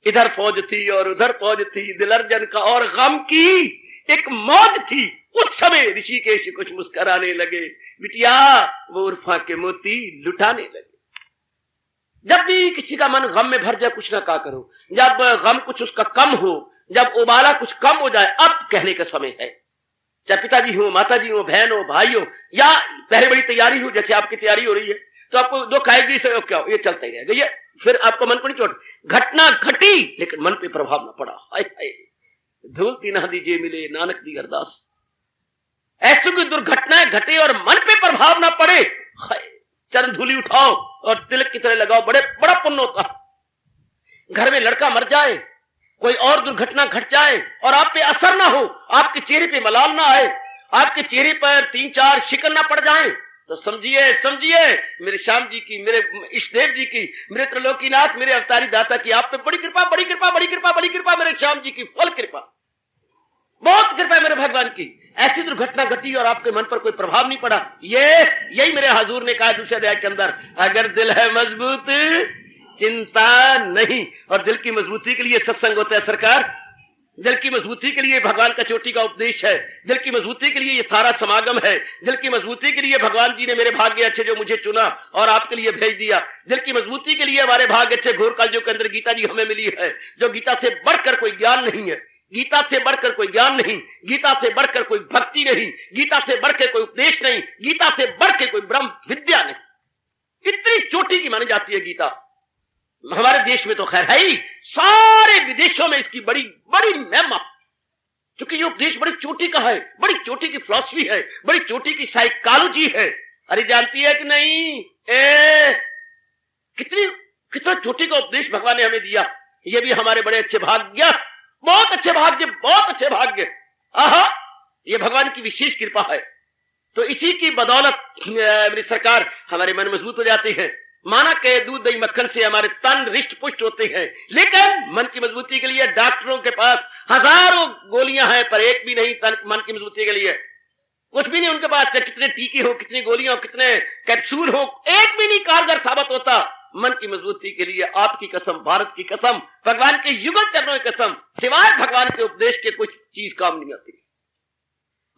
इधर फौज थी और उधर फौज थी, दिल अर्जन का और गम की एक मौज थी। उस समय ऋषिकेश कुछ मुस्कुराने लगे, बिटिया वो उर्फा के मोती लुटाने लगे। जब भी किसी का मन गम में भर जाए, कुछ ना कहा करो। जब गम कुछ उसका कम हो, जब उबाला कुछ कम हो जाए, अब कहने का समय है। चाहे पिताजी हो, माताजी हो, बहन हो, भाई हो, या पहले बड़ी तैयारी हो, जैसे आपकी तैयारी हो रही है, तो आपको दुख आएगी, से क्या ये चलता ही रहेगा। ये फिर आपको मन को नहीं चोट, घटना घटी लेकिन मन पे प्रभाव न पड़ा। हाय हाय, धूल तीना दीजिए मिले नानक दी अरदास। ऐसी कोई दुर्घटनाएं घटे और मन पे प्रभाव ना पड़े, हाय चरण धूली उठाओ और तिलक की तरह लगाओ, बड़ा पुण्य होता। घर में लड़का मर जाए, कोई और दुर्घटना घट जाए और आप पे असर ना हो, आपके चेहरे पे मलाल ना आए, आपके चेहरे पर 3-4 शिकन ना पड़ जाए, तो समझिए मेरे श्याम जी की, मेरे इष्टदेव जी की, मेरे त्रिलोकीनाथ, मेरे अवतारी दाता की आप पे बड़ी कृपा, मेरे श्याम जी की फल कृपा, बहुत कृपा है मेरे भगवान की। ऐसी दुर्घटना घटी और आपके मन पर कोई प्रभाव नहीं पड़ा। यही मेरे हुजूर ने कहा दूसरे अध्याय के अंदर, अगर दिल है मजबूत चिंता नहीं। और दिल की मजबूती के लिए सत्संग होता है सरकार, दिल की मजबूती के लिए भगवान का चोटी का उपदेश है, दिल की मजबूती के लिए ये सारा समागम है, दिल की मजबूती के लिए भगवान जी ने मेरे भाग्य अच्छे जो मुझे चुना और आपके लिए भेज दिया, दिल की मजबूती के लिए हमारे भाग्य अच्छे घोर कालयुग के अंदर गीता जी हमें मिली है, जो गीता से बढ़कर कोई ज्ञान नहीं है, गीता से बढ़कर कोई ज्ञान नहीं, गीता से बढ़कर कोई भक्ति नहीं, गीता से बढ़कर कोई उपदेश नहीं, गीता से बढ़कर कोई ब्रह्म विद्या नहीं। इतनी चोटी की मानी जाती है गीता। हमारे देश में तो खैर है ही, सारे विदेशों में इसकी बड़ी बड़ी महिमा, क्योंकि ये उपदेश बड़ी चोटी का है, बड़ी चोटी की फिलॉसफी है, बड़ी चोटी की साइकोलॉजी है। अरे जानती है कि नहीं, कितना चोटी का उपदेश भगवान ने हमें दिया। ये भी हमारे बड़े अच्छे भाग्य, बहुत अच्छे भाग्य। आहा, ये भगवान की विशेष कृपा है। तो इसी की बदौलत मेरी सरकार हमारे मन मजबूत हो जाते हैं। माना के दूध दही मक्खन से हमारे तन रिष्ट पुष्ट होते हैं, लेकिन मन की मजबूती के लिए डॉक्टरों के पास हजारों गोलियां हैं, पर एक भी नहीं तन मन की मजबूती के लिए, कुछ भी नहीं उनके पास। चाहे कितने टीके हो, कितनी गोलियां हो, कितने कैप्सूल हो, एक भी नहीं कारगर साबित होता मन की मजबूती के लिए। आपकी कसम, भारत की कसम, भगवान के युगल चरणों की कसम, सिवाय भगवान के उपदेश के कुछ चीज काम नहीं आती।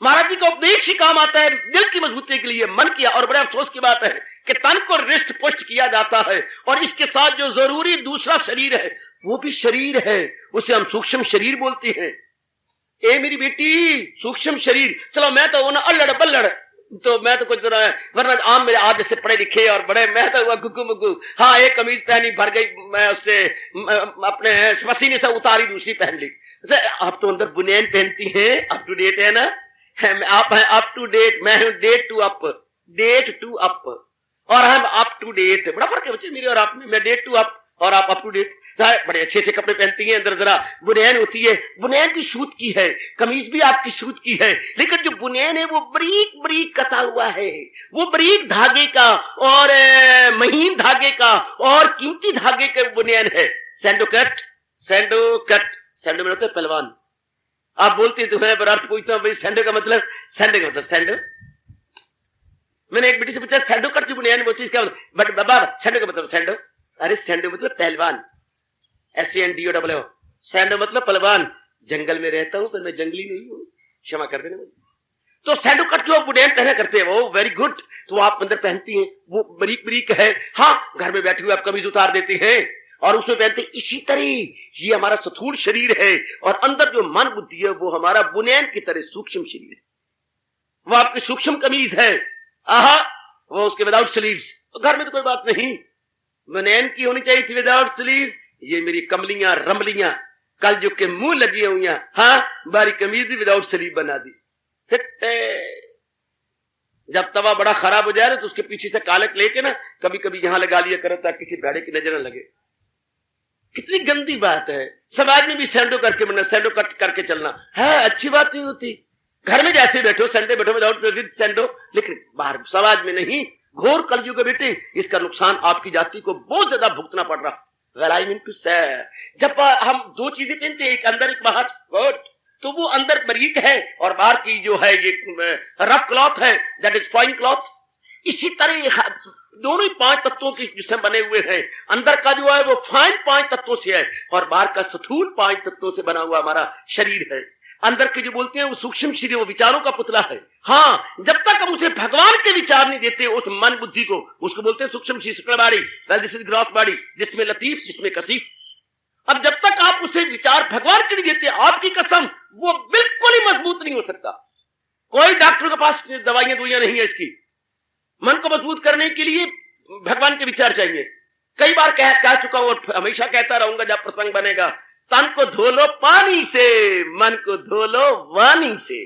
महाराज जी का उपदेश ही काम आता है दिल की मजबूती के लिए, मन किया। और बड़े अफसोस की बात है कि तन को रिष्ट पुष्ट किया जाता है और इसके साथ जो जरूरी दूसरा शरीर है वो भी शरीर है, उसे हम सूक्ष्म शरीर बोलते हैं। ए मेरी बेटी, सूक्ष्म शरीर, चलो मैं तो ना अल्लड़ बल्लड़, तो मैं तो कुछ वरना आम मेरे आप जैसे पढ़े लिखे और बड़े, मैं तो हुआ गुग्गू मुग्गू। हाँ, एक कमीज पहनी भर गई, मैं उससे अपने पसीने से उतारी दूसरी पहन ली। आप तो अंदर बुनियान पहनती हैं, अप टू डेट है ना, आप हैं अप टू डेट, मैं हूं डेट टू अप और हम अप टू डेट। बड़ा फर्क है बच्चे मेरे और आप में, मैं डेट टू अप और आप अप टू डेट। बड़े अच्छे अच्छे कपड़े पहनती हैं, अंदर जरा बुनियान होती है, बुनियान भी सूत की है, कमीज भी आपकी सूत की है, लेकिन जो बुनियान है वो बारीक बारीक कटा हुआ है, वो बारीक धागे का और महीन धागे का और कीमती धागे का बुनियान है। सैंडो कट सैंडो में होता है पहलवान। आप बोलते तो मैं अर्थ पूछता हूं भाई सैंडो का मतलब सैंडो। मैंने एक बेटी से पूछा सैंडो कट जो बुनियान बोलती है, बट बाबा सैंडो का मतलब सैंडो। अरे सैंडो मतलब पहलवान, SANDO। सैंडो मतलब पहलवान। जंगल में रहता हूं पर मैं जंगली नहीं हूं, क्षमा कर देना मुझे। तो सैंडो कट जो बुनियान पहना करते हैं वो वेरी गुड, तो आप अंदर पहनती हैं, वो बारीक बारीक है। हाँ, घर में बैठे हुए आप कमीज उतार देती हैं और उसमें पहनते इसी तरह ये हमारा स्थूल शरीर है और अंदर जो मन बुद्धि है वो हमारा बुनैन की तरह सूक्ष्म शरीर है। वो आपकी सूक्ष्म कमीज है, आहा, वो उसके विदाउट स्लीव्स। घर में तो कोई बात नहीं, बुनैन की होनी चाहिए थी विदाउट स्लीव। ये मेरी कमलियां रमलियां कल जो के मुंह लगी हुई, हाँ, बारी कमीज भी विदाउट स्लीव बना दी। जब तवा बड़ा खराब हो जाए तो उसके पीछे से कालक लेके ना कभी कभी यहां लगा लिया करो ताकि किसी भेड़े की नजर न लगे। कितनी गंदी बात है। समाज में भी सैंडो करके बनना, सैंडो कट करके चलना है, अच्छी बात नहीं होती। घर में जैसे बैठो सैंडे बैठो विदाउट सैंडो, लेकिन बाहर समाज में नहीं। घोर कलयुग के बेटे, इसका नुकसान आपकी जाति को बहुत ज्यादा भुगतना पड़ रहा। Well, I mean to say, जब हम दो चीजें पहनते हैं, एक अंदर एक बाहर, तो वो अंदर बरीक है और बाहर की जो है ये रफ क्लॉथ है, दैट इज फाइन क्लॉथ। इसी तरह दोनों ही 5 तत्वों की जिससे बने हुए हैं। अंदर का जो है वो फाइन 5 तत्वों से है और बाहर का स्थूल 5 तत्वों से बना हुआ हमारा शरीर है। अंदर के जो बोलते हैं वो सूक्ष्म शरीर, वो विचारों का पुतला है। हाँ, जब तक हम उसे भगवान के विचार नहीं देते उस मन बुद्धि को, उसको बोलते हैं सूक्ष्म शरीर body, well this is gross body, जिसमें लतीफ जिसमें कसीफ। अब जब तक आप उसे विचार भगवान के नहीं देते, आपकी कसम वो बिल्कुल ही मजबूत नहीं हो सकता। कोई डॉक्टर के पास दवाइयां दुइयां नहीं है इसकी। मन को मजबूत करने के लिए भगवान के विचार चाहिए। कई बार कह चुका हूं और हमेशा कहता रहूंगा जब प्रसंग बनेगा, तन को धो लो पानी से, मन को धो लो वाणी से।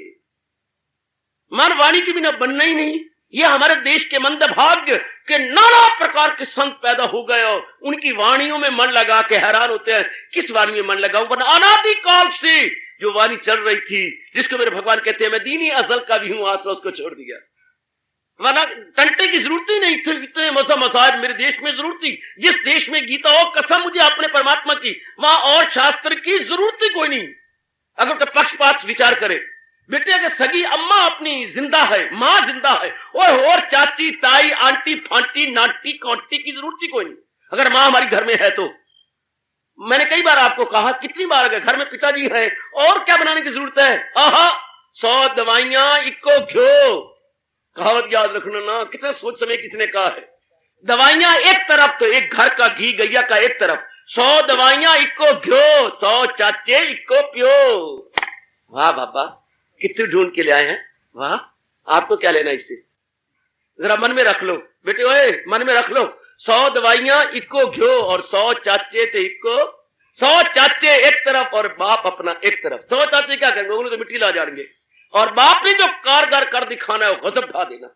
मन वाणी के बिना बनना ही नहीं। ये हमारे देश के मंदभाग्य के नाना प्रकार के संत पैदा हो गए और उनकी वाणियों में मन लगा के हैरान होते हैं, किस वाणी में मन लगाऊं? वरना अनादि काल से जो वाणी चल रही थी, जिसको मेरे भगवान कहते हैं मैं दीनी अजल का भी हूं, आसरा उसको छोड़ दिया। वरना टंटे की जरूरत ही नहीं थी, इतने मसाज मेरे देश में जरूरत थी। जिस देश में गीता हो, कसम मुझे अपने परमात्मा की, वहां और शास्त्र की जरूरत ही कोई नहीं। अगर तो पक्षपात विचार करे, बेटे अगर सगी अम्मा अपनी जिंदा है, मां जिंदा है, और चाची ताई आंटी फांटी नाटी कौटी की जरूरत ही कोई नहीं। अगर मां हमारी घर में है तो मैंने कई बार आपको कहा, कितनी बार, अगर घर में पिताजी है और क्या बनाने की जरूरत है? आहा, 100 दवाइयां इको घ्यो, कहावत याद रखना ना, कितना सोच समय किसने कहा है। दवाइयां एक तरफ तो एक घर का घी गैया का एक तरफ, 100 दवाइयां इको घ्यो, 100 चाचे इको प्यो। वाह बाबा, कितने ढूंढ के ले आए हैं। वाह, आपको क्या लेना इससे? जरा मन में रख लो बेटे, ओए मन में रख लो, 100 दवाइयां इको घ्यो और 100 चाचे तो इको, 100 चाचे एक तरफ और बाप अपना एक तरफ। 100 चाचे क्या करेंगे? उन्हें तो मिट्टी ला जाएंगे और बाप ने जो कारगर कर दिखाना है गजब ढा देना।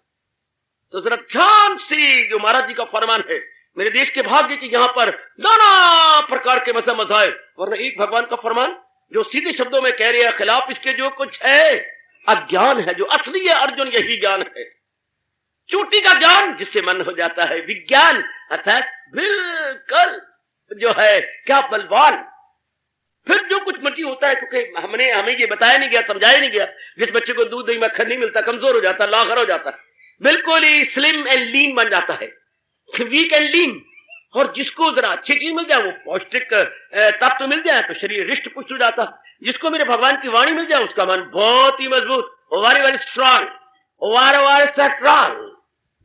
तो जरा ध्यान से, जो महाराज जी का फरमान है, मेरे देश के भाग्य की यहां पर नाना प्रकार के मज़ाहिब, वरना एक भगवान का फरमान जो सीधे शब्दों में कह रहे हैं, खिलाफ इसके जो कुछ है अज्ञान है, जो असली है अर्जुन यही ज्ञान है। चोटी का ज्ञान जिससे मन हो जाता है विज्ञान, अर्थात बिल्कुल जो है क्या बलवान। फिर जो कुछ मर्जी होता है, क्योंकि हमें ये बताया नहीं गया, समझाया नहीं गया। जिस बच्चे को दूध दही मक्खन नहीं मिलता कमजोर हो जाता, लाखर हो जाता है, बिल्कुल ही स्लिम एंड लीन बन जाता है, वीक एंड लीन। और जिसको जरा अच्छी चीज मिल जाए, वो पौष्टिक तत्व मिल जाए, तो शरीर रिष्ट पुष्ट हो जाता। जिसको मेरे भगवान की वाणी मिल जाए, उसका मन बहुत ही मजबूत, वेरी वेरी स्ट्रांग, स्ट्रांग।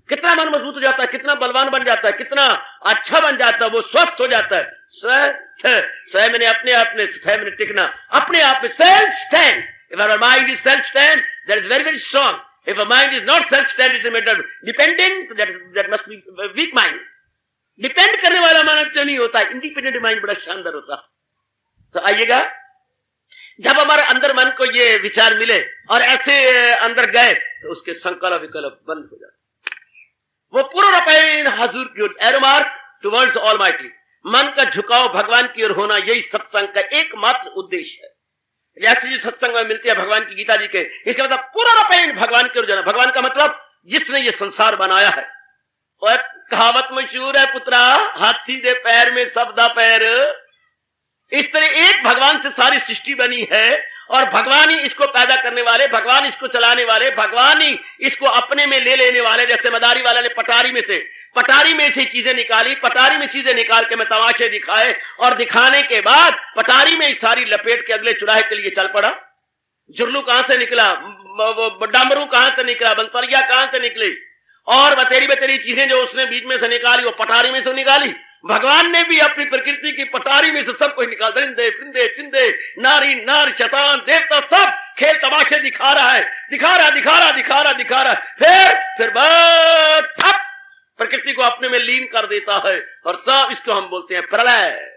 कितना मन मजबूत हो जाता है, कितना बलवान बन जाता है, कितना अच्छा बन जाता है, वो स्वस्थ हो जाता है। स्वयं मैंने अपने आप में स्वयं टिकना, अपने आप में self stand. If our mind is self stand, that is very very strong. If a mind is not self stand, it is matter dependent, that must be weak mind. Depend करने वाला मन अच्छा नहीं होता, इंडिपेंडेंट माइंड बड़ा शानदार होता। तो आइएगा, जब हमारे अंदर मन को ये विचार मिले और ऐसे अंदर गए, तो उसके संकल्प विकल्प बंद हो जाते। वो पूर्ण हाजुर की ओर, एरोमार्क टुवर्ड्स ऑलमाइटी, मन का झुकाव भगवान की ओर होना, यही सत्संग का एकमात्र उद्देश्य है। जैसे जो सत्संग में मिलती है भगवान की गीता जी के, इसका मतलब पूर्ण भगवान की ओर जाना। भगवान का मतलब जिसने ये संसार बनाया है। और कहावत मशहूर है, पुत्रा हाथी दे पैर में सब दा पैर। इस तरह एक भगवान से सारी सृष्टि बनी है और भगवान ही इसको पैदा करने वाले, भगवान इसको चलाने वाले, भगवान ही इसको अपने में ले लेने वाले। जैसे मदारी वाला ने पटारी में से चीजें निकाली, पटारी में चीजें निकाल के मैं तमाशे दिखाए और दिखाने के बाद पटारी में सारी लपेट के अगले चुराहे के लिए चल पड़ा। जुर्लू कहां से निकला, डामरू कहां से निकला, बंसरिया कहां से निकली, और बतेरी बतेरी चीजें जो उसने बीच में से निकाली वो पटारी में से निकाली भगवान ने भी अपनी प्रकृति की पटारी में से सब कुछ निकाल, दरिंदे परिंदे चिंदे नारी नार शैतान देवता सब खेल तमाशे दिखा रहा है, दिखा रहा। फिर बस ठप प्रकृति को अपने में लीन कर देता है और सब इसको हम बोलते हैं प्रलय।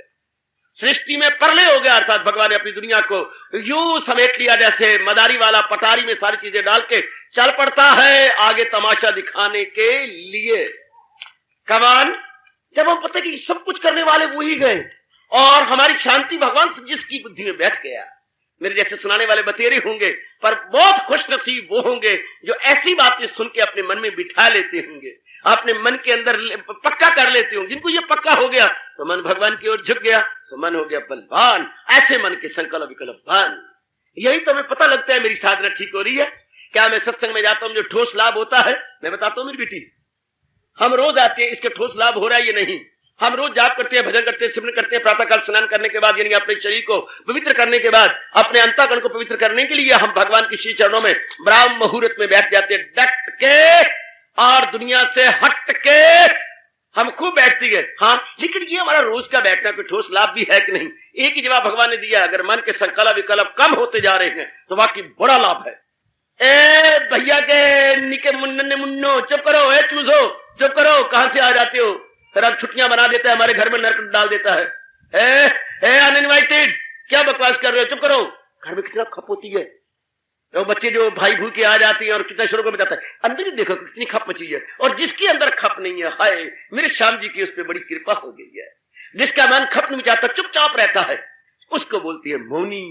सृष्टि में प्रलय हो गया, अर्थात भगवान ने अपनी दुनिया को यूं समेट लिया जैसे मदारी वाला पटारी में सारी चीजें डाल के चल पड़ता है आगे तमाशा दिखाने के लिए। कमान जब हम पता कि सब कुछ करने वाले वो ही गए और हमारी शांति भगवान जिसकी बुद्धि में बैठ गया। मेरे जैसे सुनाने वाले बतेरे होंगे, पर बहुत खुश नसीब वो होंगे जो ऐसी बातें सुन के अपने मन में बिठा लेते होंगे, अपने मन के अंदर पक्का कर लेते होंगे। जिनको ये पक्का हो गया तो मन भगवान की ओर झुक गया, तो मन हो गया बलवान। ऐसे मन के संकल्प विकल्प भान, यही तो हमें पता लगता है मेरी साधना ठीक हो रही है क्या। मैं सत्संग में जाता हूं, जो ठोस लाभ होता है मैं बताता हूं मेरी बेटी, हम रोज आते हैं, इसके ठोस लाभ हो रहा है ये नहीं। हम रोज जाप करते हैं, भजन करते हैं, सिमरन करते हैं, प्रातःकाल स्नान करने के बाद, यानी अपने शरीर को पवित्र करने के बाद, अपने अंतःकरण को पवित्र करने के लिए हम भगवान के श्री चरणों में ब्राह्म मुहूर्त में बैठ जाते हैं, डट के और दुनिया से हट के हम खूब बैठती है। हाँ, लेकिन ये हमारा रोज का बैठना कोई ठोस लाभ भी है कि नहीं? एक ही जवाब भगवान ने दिया, अगर मन के संकल्प विकल्प कम होते जा रहे हैं तो वाकई बड़ा लाभ है। ए भैया के निके मुन्ने मुन्नो, चुप करो, ए चूसो, चुप करो, कहां से आ जाते हो? फिर अब छुट्टियां बना देता है, हमारे घर में नरक डाल देता है। अनइनवाइटेड, क्या बकवास कर रहे हो, चुप करो। घर में कितना खप होती है, वो बच्चे जो भाई भूल के आ जाती हैं और कितना शुरू को बताता है, अंदर ही देखो कितनी खप मची है। और जिसके अंदर खप नहीं है, हाय मेरे श्याम जी की उस पर बड़ी कृपा हो गई है। जिसका मन खप नहीं चाहता, चुपचाप रहता है, उसको बोलती है मौनी।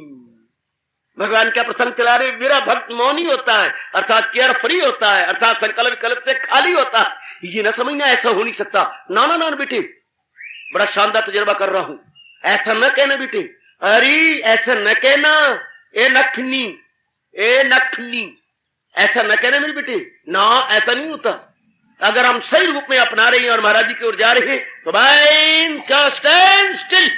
भगवान क्या प्रसंग चला रहे, मेरा भक्त मौनी होता है, अर्थात केयर फ्री होता है, अर्थात संकल्प विकल्प से खाली होता है। ये ना समझना ऐसा हो नहीं सकता। ना ना ना बेटे, बड़ा शानदार तजुर्बा कर रहा हूं, ऐसा न कहना बेटे, अरे ऐसा न कहना, ए नखनी, ए नखनी, ऐसा न कहना मेरे बेटे, ना ऐसा नहीं होता। अगर हम सही रूप में अपना रहे हैं और महाराज जी की ओर जा रहे हैं तो भाई स्टैंड स्टिल,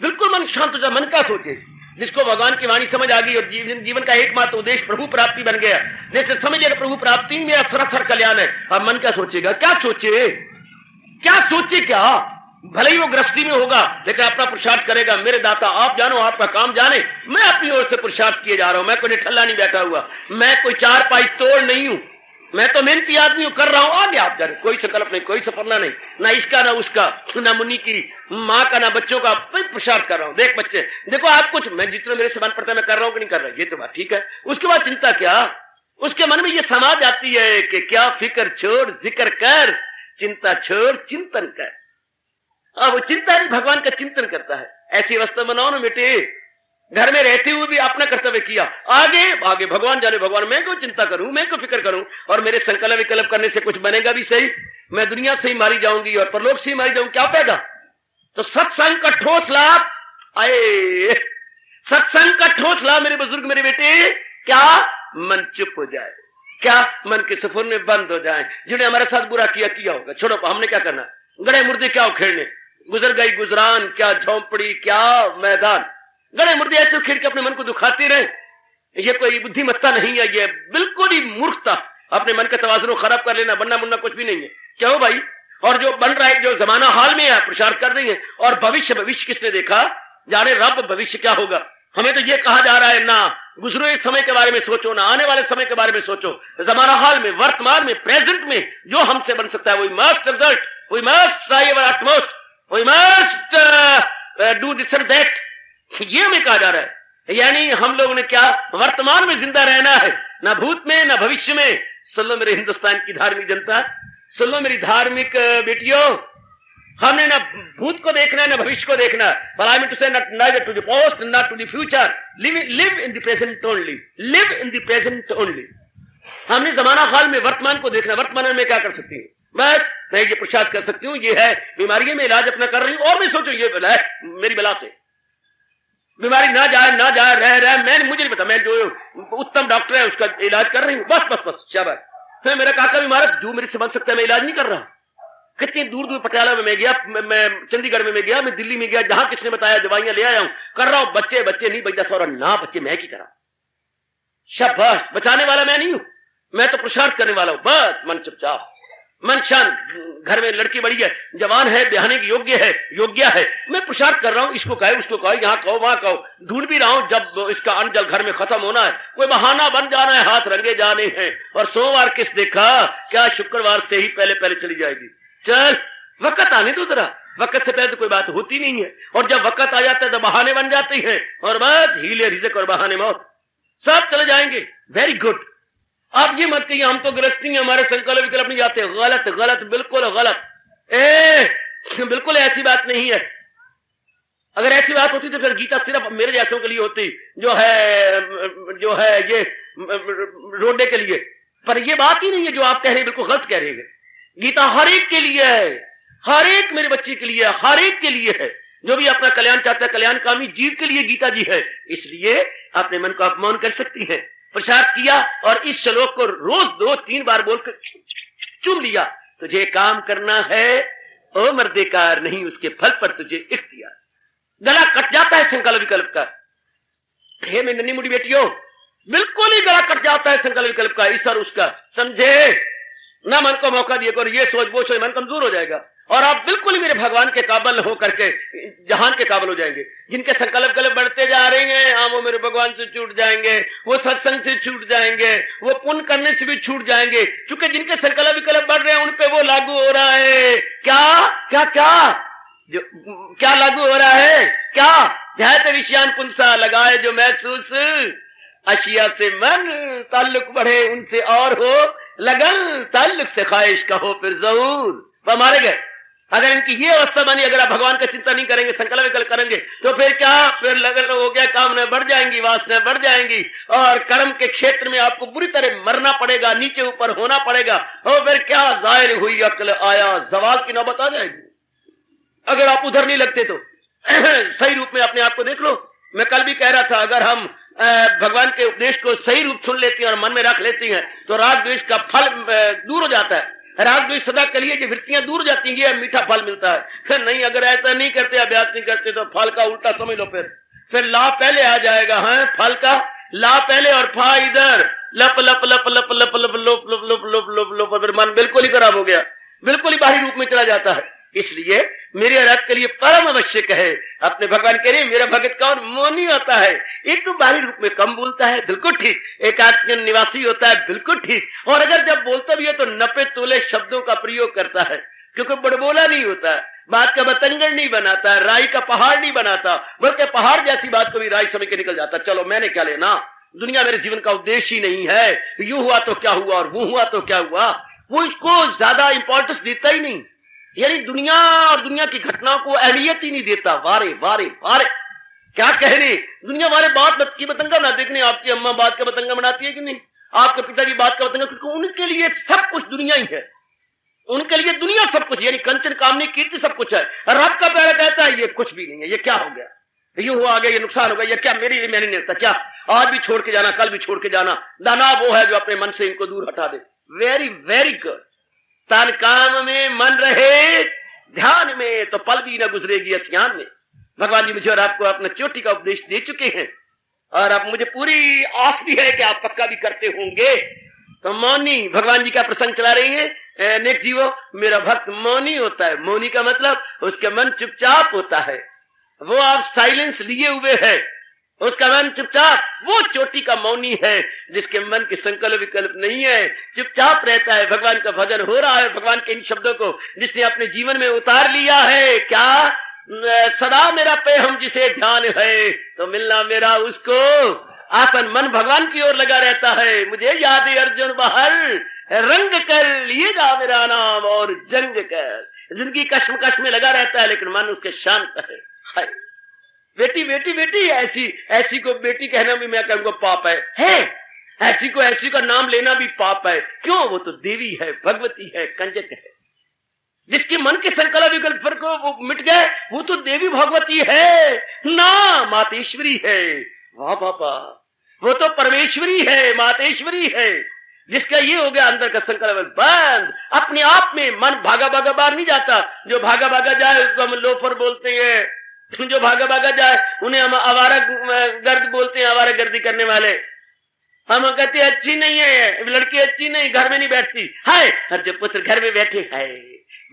बिल्कुल मन शांत हो जाए, मन का सोचे। जिसको भगवान की वाणी समझ आ गई और जीवन का एकमात्र उद्देश्य प्रभु प्राप्ति बन गया, जैसे समझिए प्रभु प्राप्ति मेरा सरासर कल्याण है। अब मन क्या सोचेगा, क्या सोचे, क्या सोचे, क्या भले ही वो गृहस्थी में होगा लेकिन अपना पुरुषार्थ करेगा। मेरे दाता आप जानो, आपका काम जाने, मैं अपनी ओर से पुरुषार्थ किए जा रहा हूं। मैं कोई निठल्ला नहीं बैठा हुआ, मैं कोई चार पाई तोड़ नहीं हूं, मैं तो मेहनती आदमी हूं, कर रहा हूं, आगे आप जाने। कोई संकल्प नहीं, कोई सफरना नहीं, ना इसका ना उसका, ना मुन्नी की माँ का ना बच्चों का, मैं पुरुषार्थ कर रहा हूं। देख बच्चे, देखो आप कुछ, मैं जितना मेरे से मन पड़ता है मैं कर रहा हूं कि नहीं कर रहा, ये तो बात ठीक है। उसके बाद चिंता क्या, उसके मन में ये समा जाती है कि क्या फिक्र छोड़ जिक्र कर, चिंता छोड़ चिंतन कर। अब चिंता नहीं, भगवान का चिंतन करता है। ऐसी अवस्था बनाओ ना बेटे, घर में रहते हुए भी अपना कर्तव्य किया, आगे आगे भगवान जाने, भगवान मैं क्यों चिंता करूं, मैं क्यों फिक्र करूं, और मेरे संकल्प विकल्प करने से कुछ बनेगा भी सही, मैं दुनिया से ही मारी जाऊंगी और परलोक से ही मारी जाऊंगी, क्या फायदा। तो सत्संग का ठोस लाभ, आए सत्संग का ठोस लाभ मेरे बुजुर्ग, मेरे बेटे, क्या मन चुप हो जाए, क्या मन के सफर में बंद हो जाए। जिन्हें हमारे साथ बुरा किया किया होगा, छोड़ो, हमने क्या करना, गड़े मुर्दे क्या उखेड़ने, गुजर गई गुजरान, क्या झोंपड़ी क्या मैदान, गड़े मुर्दे ऐसे उखेड़ के अपने मन को दुखाते रहे। ये कोई बुद्धिमत्ता नहीं है, ये बिल्कुल ही मूर्खता, अपने मन का तवाज़ुन खराब कर लेना, बनना मुन्ना कुछ भी नहीं है। क्या हो भाई, और जो बन रहा है, जो जमाना हाल में है, प्रचार कर रही है, और भविष्य, भविष्य किसने देखा, जाने रब भविष्य क्या होगा। हमें तो ये कहा जा रहा है, ना गुजरे समय के बारे में सोचो, ना आने वाले समय के बारे में सोचो, जमाना हाल में, वर्तमान में, प्रेजेंट में जो हमसे बन सकता है, we must result, we must try our utmost, we must do this and that, ये हमें कहा जा रहा है। यानी हम लोगों ने क्या वर्तमान में जिंदा रहना है, ना भूत में ना भविष्य में। सुन लो मेरे हिंदुस्तान की धार्मिक जनता, सुन लो मेरी धार्मिक बेटियों, हमने ना भूत को देखना है ना भविष्य को देखना है। But I mean to say neither to the past not to the future. Live in the present only. Live in the present only. हमने जमाना हाल में वर्तमान को देखना, वर्तमान में मैं क्या कर सकती हूँ, बस मैं ये पुरुषार्थ कर सकती हूँ, ये है बीमारी में इलाज अपना कर रही हूँ, और मैं सोचूं ये बला है मेरी बला से, बीमारी ना जाए रह मैं, मुझे नहीं पता, मैं जो उत्तम डॉक्टर है उसका इलाज कर रही हूँ, बस बस बस शाबाश। फिर मेरा काका बीमार है, जो मेरे से बन सकता है मैं इलाज नहीं कर रहा। कितनी दूर दूर पटियाला में मैं गया, मैं चंडीगढ़ में मैं गया, मैं दिल्ली में गया, जहां किसने बताया दवाइयां ले आया हूं, कर रहा हूं। बच्चे नहीं बच्चा सौरा ना, बच्चे मैं की करा, शाबाश, बचाने वाला मैं नहीं हूं, मैं तो पुरुषार्थ करने वाला हूं। बस मन चुपचाप, मन शांत, घर में लड़की बड़ी है, जवान है, ब्याहने की योग्य है, मैं पुरुषार्थ कर रहा हूं, इसको कहे उसको कहे, यहाँ कहो वहां कहो, ढूंढ भी रहा हूं, जब इसका अन्न जल घर में खत्म होना है, कोई बहाना बन जाना है, हाथ रंगे जाने हैं। और सोमवार किस देखा, क्या शुक्रवार से ही पहले पहले चली जाएगी। चल वक्त आने दो जरा, वक्त से पहले तो कोई बात होती नहीं है, और जब वक्त आ जाता है तो बहाने बन जाते हैं, और बस हीले रिज़्क और बहाने मौत सब चले जाएंगे। Very good. आप ये मत कहिए हम तो गृहस्थी हैं, हमारे संकल्प विकल्प नहीं जाते। गलत गलत, बिल्कुल गलत। बिल्कुल ऐसी बात नहीं है। अगर ऐसी बात होती तो फिर गीता सिर्फ मेरे जैसों के लिए होती, जो है ये रोडे के लिए। पर ये बात ही नहीं है जो आप कह रहे हैं, बिल्कुल गलत कह रहे हैं। गीता हर एक के लिए है, हर एक मेरे बच्चे के लिए है, हर एक के लिए है। जो भी अपना कल्याण चाहता है, कल्याणकामी जीव के लिए गीता जी है। इसलिए अपने मन को अपमान कर सकती हैं। प्रसाद किया और इस श्लोक को रोज 2-3 बार बोलकर चुम लिया। तुझे काम करना है ओ मर्देकार, नहीं उसके फल पर तुझे इख्तियार। गला कट जाता है संकल्प विकल्प का। हे मेरी नन्ही मुड़ी बेटियों, बिल्कुल ही गला कट जाता है संकल्प विकल्प का, इस और उसका। समझे ना, मन को मौका दिए और ये सोच वो सोच, मन कमजोर हो जाएगा और आप बिल्कुल ही मेरे भगवान के काबिल हो करके जहान के काबिल हो जाएंगे। जिनके संकल्प गलत बढ़ते जा रहे हैं, हाँ वो मेरे भगवान से छूट जाएंगे, वो सत्संग से छूट जाएंगे, वो पुण्य करने से भी छूट जाएंगे। क्योंकि जिनके संकल्प विकल्प बढ़ रहे हैं उन पे वो लागू हो रहा है। क्या लागू हो रहा है? क्या ध्यात विषयान पुंसा लगाए जो महसूस अशिया से मन, ताल्लुक बढ़े उनसे और हो लगन, ताल्लुक से ख्वाहिश का हो फिर जरूर। मारे गए। अगर इनकी ये अवस्था बनी, अगर आप भगवान का चिंता नहीं करेंगे, संकल्प विकल्प करेंगे, तो फिर क्या, फिर लगन हो गया, कामना बढ़ जाएंगी, वासना बढ़ जाएंगी और कर्म के क्षेत्र में आपको बुरी तरह मरना पड़ेगा, नीचे ऊपर होना पड़ेगा। और फिर क्या, जाहिर हुई अक्ल आया, जवाल की नौबत आ जाएगी। अगर आप उधर नहीं लगते तो सही रूप में अपने आप को देख लो। मैं कल भी कह रहा था, अगर हम भगवान के उपदेश को सही रूप सुन लेते हैं और मन में रख लेते हैं तो राग द्वेष का फल दूर हो जाता है। राग द्वेष सदा के लिए जो वृत्तियां दूर जाती हैं, ये मीठा फल मिलता है। फिर नहीं, अगर ऐसा नहीं करते, अभ्यास नहीं करते, तो फल का उल्टा समझ लो। फिर ला पहले आ जाएगा। हाँ, फल का ला पहले और फा इधर, लप लप लप लप लप लप लोप लोप लोप लोप लोप लोप, फिर मन बिल्कुल ही खराब हो गया, बिल्कुल ही बाहरी रूप में चला जाता है। इसलिए मेरे और आपके लिए परम आवश्यक है, अपने भगवान कह रहे मेरा भगत कौन, मौनी होता है। एक तो बाहरी रूप में कम बोलता है, बिल्कुल ठीक। एक आत्म निवासी होता है, बिल्कुल ठीक। और अगर जब बोलता भी है तो नपे तोले शब्दों का प्रयोग करता है, क्योंकि बड़बोला नहीं होता, बात का बतंगड़ नहीं बनाता, राई का पहाड़ नहीं बनाता, बल्कि पहाड़ जैसी बात को भी राई समझ के निकल जाता। चलो मैंने क्या लेना, दुनिया मेरे जीवन का उद्देश्य ही नहीं है, यूं हुआ तो क्या हुआ और वो हुआ तो क्या हुआ, वो इसको ज्यादा इंपॉर्टेंस देता ही नहीं। यानी दुनिया और दुनिया की घटनाओं को अहमियत ही नहीं देता। वारे वारे वारे, क्या कहने, दुनिया वारे बात की बतंगा बना देखने। आपकी अम्मा बात का बतंगा बनाती है कि नहीं, आपके पिताजी बात का बतंगा, क्योंकि उनके लिए सब कुछ दुनिया ही है, उनके लिए दुनिया सब कुछ, यानी कंचन कामनी कीर्ति सब कुछ है। रब का प्यारा कहता है ये कुछ भी नहीं है, ये क्या हो गया, ये हुआ आ गया, ये नुकसान हो गया, ये क्या मेरे लिए मैंने नहीं होता, क्या आज भी छोड़ के जाना, कल भी छोड़ के जाना। दाना वो है जो अपने मन से इनको दूर हटा दे। Very very good. तन काम में मन रहे ध्यान में तो पल भी न गुजरेगी अस्यान में। भगवान जी मुझे और आपको अपना चोटी का उपदेश दे चुके हैं और अब मुझे पूरी आस भी है कि आप पक्का भी करते होंगे। तो मौनी, भगवान जी का प्रसंग चला रही है। नेक जीवो, मेरा भक्त मौनी होता है। मौनी का मतलब उसका मन चुपचाप होता है, वो आप साइलेंस लिए हुए है, उसका मन चुपचाप, वो चोटी का मौनी है जिसके मन के संकल्प विकल्प नहीं है, चुपचाप रहता है। भगवान का भजन हो रहा है, भगवान के इन शब्दों को जिसने अपने जीवन में उतार लिया है। क्या सदा मेरा पे हम जिसे ध्यान है, तो मिलना मेरा उसको आसन। मन भगवान की ओर लगा रहता है। मुझे याद है अर्जुन बहल रंग कर लिए जा मेरा नाम और जंग कर। जिंदगी कश्म में लगा रहता है लेकिन मन उसके शांत है। हाय बेटी बेटी बेटी, ऐसी को बेटी कहना भी मैं कहूंगा पाप है। ऐसी को ऐसी का नाम लेना भी पाप है। क्यों? वो तो देवी है, भगवती है, कंजक है। जिसके मन के संकल्प विकल्प को वो मिट गए, वो तो देवी भगवती है ना, मातेश्वरी है। वाह बाबा, वो तो परमेश्वरी है, मातेश्वरी है। जिसका ये हो गया अंदर का संकल्प बंद, अपने आप में मन भागा भागा बाहर नहीं जाता। जो भागा भागा जाए उसको हम लोफर बोलते हैं, जो भागा भागा जाए उन्हें हम आवारा गर्द बोलते हैं, आवारा गर्दी करने वाले। हम कहते अच्छी नहीं है लड़की, अच्छी नहीं, घर में नहीं बैठती है। और जो पुत्र घर में बैठे है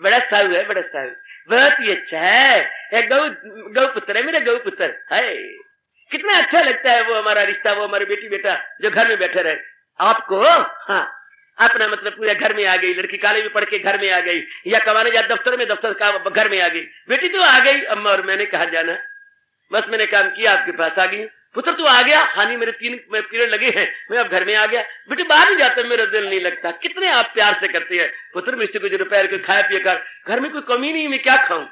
बड़ा साहू है, बड़ा साहू, बहुत ही अच्छा है, गौ पुत्र है, मेरा गौ पुत्र है। कितना अच्छा लगता है वो हमारा रिश्ता, वो हमारे बेटी बेटा जो घर में बैठे रहे। आपको हाँ अपना मतलब पूरा घर में आ गई लड़की, कॉलेज में पढ़ के घर में आ गई, या कमाने जा दफ्तर में, दफ्तर का घर में आ गई। बेटी तो आ गई अम्मा, और मैंने कहा जाना, बस मैंने काम किया आपके पास आ गई। पुत्र तू आ गया, हानि मेरे 3 पीरियड लगे हैं, मैं अब घर में आ गया। बेटी बाहर नहीं जाता, मेरा दिल नहीं लगता। कितने आप प्यार से करते हैं पुत्र, मुझसे कुछ रुपए कोई खाया पिया कर, घर में कोई कमी नहीं, मैं क्या खाऊं।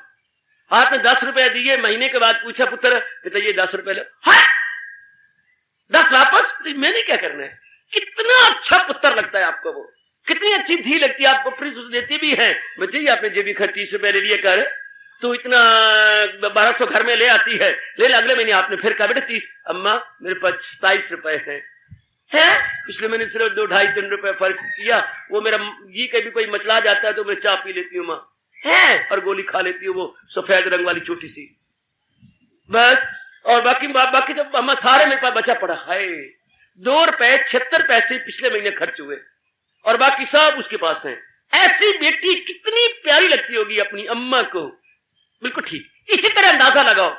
हाथ में 10 रुपए दिए, महीने के बाद पूछा पुत्र तो ये 10 रुपए लो, 10 वापस, मैंने क्या करना है। कितना अच्छा पुत्र लगता है आपको, वो कितनी अच्छी धी लगती है आपको, फ्रिज देती भी है। बच्चे आपने जेबी खर्च 30 रुपए ले लिए कर, तो इतना 1200 घर में ले आती है, ले अगले महीने आपने फिर कहा बेटा 30, अम्मा मेरे पास 27 रुपए है। पिछले महीने सिर्फ 2, 2.5, 3 रुपए फर्क किया। वो मेरा जी कभी कोई मचला जाता है तो मैं चाय पी लेती हूँ माँ है, और गोली खा लेती हूँ वो सफेद रंग वाली छोटी सी, बस। और बाकी तो अम्मा सारे मेरे पास बचा पड़ा है। 2 रुपए 76 पैसे पिछले महीने खर्च हुए, और बाकी सब उसके पास है। ऐसी बेटी कितनी प्यारी लगती होगी अपनी अम्मा को। बिल्कुल ठीक। इसी तरह अंदाजा लगाओ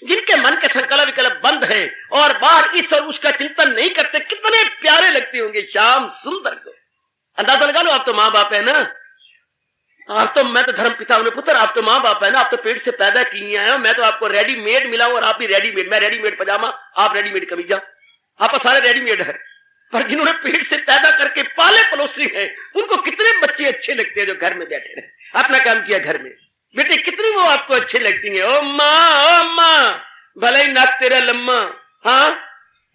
जिनके मन के संकल्प विकल्प बंद है और बाहर इस और उसका चिंतन नहीं करते, कितने प्यारे लगते होंगे श्याम सुंदर को। अंदाजा लगा लो। आप तो माँ बाप है ना, आप तो, मैं तो धर्म पिता हूं पुत्र, आप तो माँ बाप है ना, आप तो पेट से पैदा किए हैं। मैं तो आपको रेडीमेड मिला हूं और आप भी रेडीमेड, मैं रेडीमेड पजामा, आप रेडीमेड कमीजा, आप सारे रेडीमेड है। पर जिन्होंने पेट से पैदा करके पाले पलोसे हैं, उनको कितने बच्चे अच्छे लगते हैं जो घर में बैठे रहे, अपना काम किया घर में। बेटे कितनी वो आपको अच्छी लगती है। ओ माँ भले ही नाक तेरा लम्मा, हाँ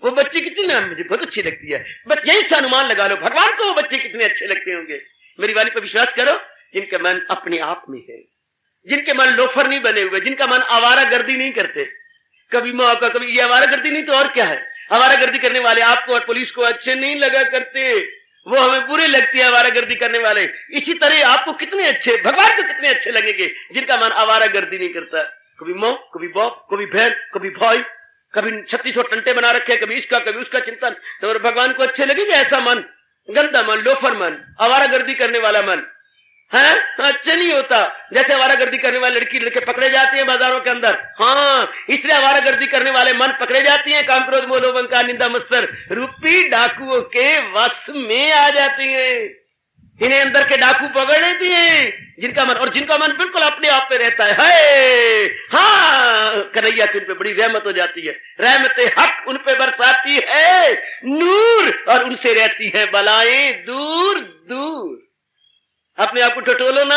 वो बच्ची कितनी ना मुझे बहुत अच्छी लगती है। बस यही सा अनुमान लगा लो भगवान को वो बच्चे कितने अच्छे लगते होंगे। मेरी वाणी पर विश्वास करो, जिनके मन अपने आप में है, जिनके मन लोफर नहीं बने हुए, जिनका मन आवारा गर्दी नहीं करते, कभी माँ का कभी ये आवारा गर्दी नहीं तो और क्या है। आवारा गर्दी करने वाले आपको और पुलिस को अच्छे नहीं लगा करते, वो हमें बुरे लगती है आवारा गर्दी करने वाले। इसी तरह आपको कितने अच्छे, भगवान को कितने अच्छे लगेंगे जिनका मन आवारा गर्दी नहीं करता। कभी माँ, कभी बाप, कभी बहन, कभी भाई, कभी 3600 टंटे बना रखे, कभी इसका कभी उसका चिंतन, तो भगवान को अच्छे लगेंगे ऐसा मन। गंदा मन, लोफर मन, आवारा गर्दी करने वाला मन है अच्छा नहीं होता। जैसे आवारागर्दी करने वाले लड़की लड़के पकड़े जाते हैं बाजारों के अंदर, हाँ इसलिए आवारागर्दी करने वाले मन पकड़े जाते हैं। काम क्रोध मोह लोभ अहंकार निंदा मत्सर रूपी डाकुओं के वश में आ जाती हैं। इन्हें अंदर के डाकू पकड़ लेती हैं, जिनका मन, और जिनका मन बिल्कुल अपने आप पे रहता है। हाँ कन्हैया की उन पे बड़ी रहमत हो जाती है, रहमत हक उन पे बरसाती है नूर, और उनसे रहती है बलाएं दूर दूर। अपने आप को टटोलो ना।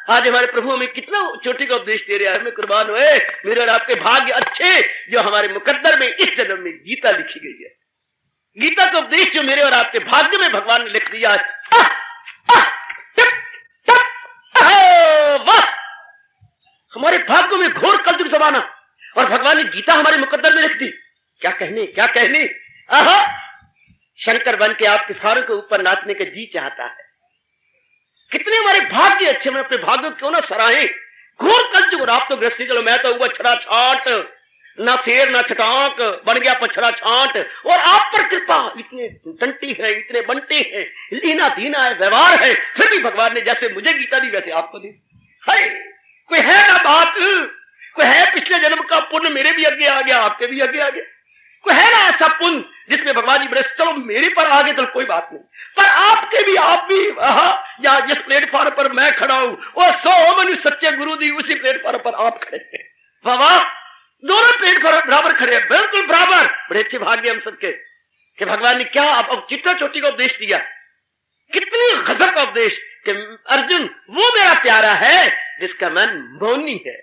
आज हमारे प्रभु हमें कितना चोटी का उपदेश दे रहा है, हमें कुर्बान हुए मेरे और आपके भाग्य अच्छे जो हमारे मुकद्दर में इस जन्म में गीता लिखी गई है। गीता का उपदेश जो मेरे और आपके भाग्य में भगवान ने लिख दिया है। वाह, हमारे भाग्यों में घोर कलयुग जमाना, और भगवान ने गीता हमारे मुकद्दर में लिख दी। क्या कहने क्या कहने। आहा, शंकर बन के आपके सारों के ऊपर नाचने का जी चाहता है। कितने हमारे भाग्य अच्छे, मैं अपने भाग्य क्यों ना सराहे। घोर कलयुग, और आप तो गृहस्थी चलो, मैं तो हुआ छड़ा छाट, ना शेर ना छटाक, बन गया पछड़ा छाट। और आप पर कृपा, इतने टंटी है, इतने बंटे हैं, लीना दीना है, व्यवहार है, फिर भी भगवान ने जैसे मुझे गीता दी वैसे आपको दी। हाय, कोई है ना बात, कोई है पिछले जन्म का पुण्य मेरे भी आगे आ गया, आपके भी आगे आ गया। कोई है ना ऐसा पुण्य जिसमें भगवान जी बड़े, चलो मेरे पर आगे तो कोई बात नहीं, पर आपके भी, आप भी या जिस प्लेटफॉर्म पर मैं खड़ा हूं और 100 मनुष्य सच्चे गुरु दी, उसी प्लेटफॉर्म पर आप खड़े हैं। बाबा दोनों प्लेटफॉर्म बराबर खड़े हैं, बिल्कुल बराबर। बड़े अच्छे भाग्य हम सबके कि भगवान ने क्या अब चित्ता चोटी का उपदेश दिया। कितनी गजब का उपदेश कि अर्जुन वो मेरा प्यारा है जिसका मन मौनी है,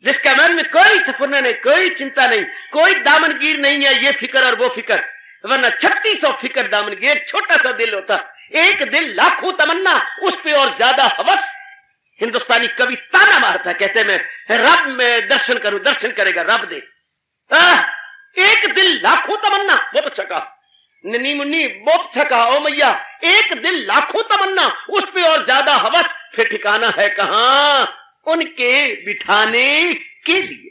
जिसका मन में कोई सफरना नहीं, कोई चिंता नहीं, कोई दामनगीर नहीं है, ये फिक्र और वो फिक्र, वरना 3600 फिक्र दामनगीर। छोटा सा दिल होता, एक दिल लाखों तमन्ना, उस पे और ज्यादा हवस। हिंदुस्तानी कवि ताना मारता, कहते मैं रब में दर्शन करूं, दर्शन करेगा रब दे। एक दिल लाखों तमन्ना, बहुत अच्छा कहा नन्ही मुन्नी, बहुत अच्छा कहा। ओ मैया, एक दिल लाखों तमन्ना, उस पे और ज्यादा हवस, फिर ठिकाना है कहां उनके बिठाने के लिए।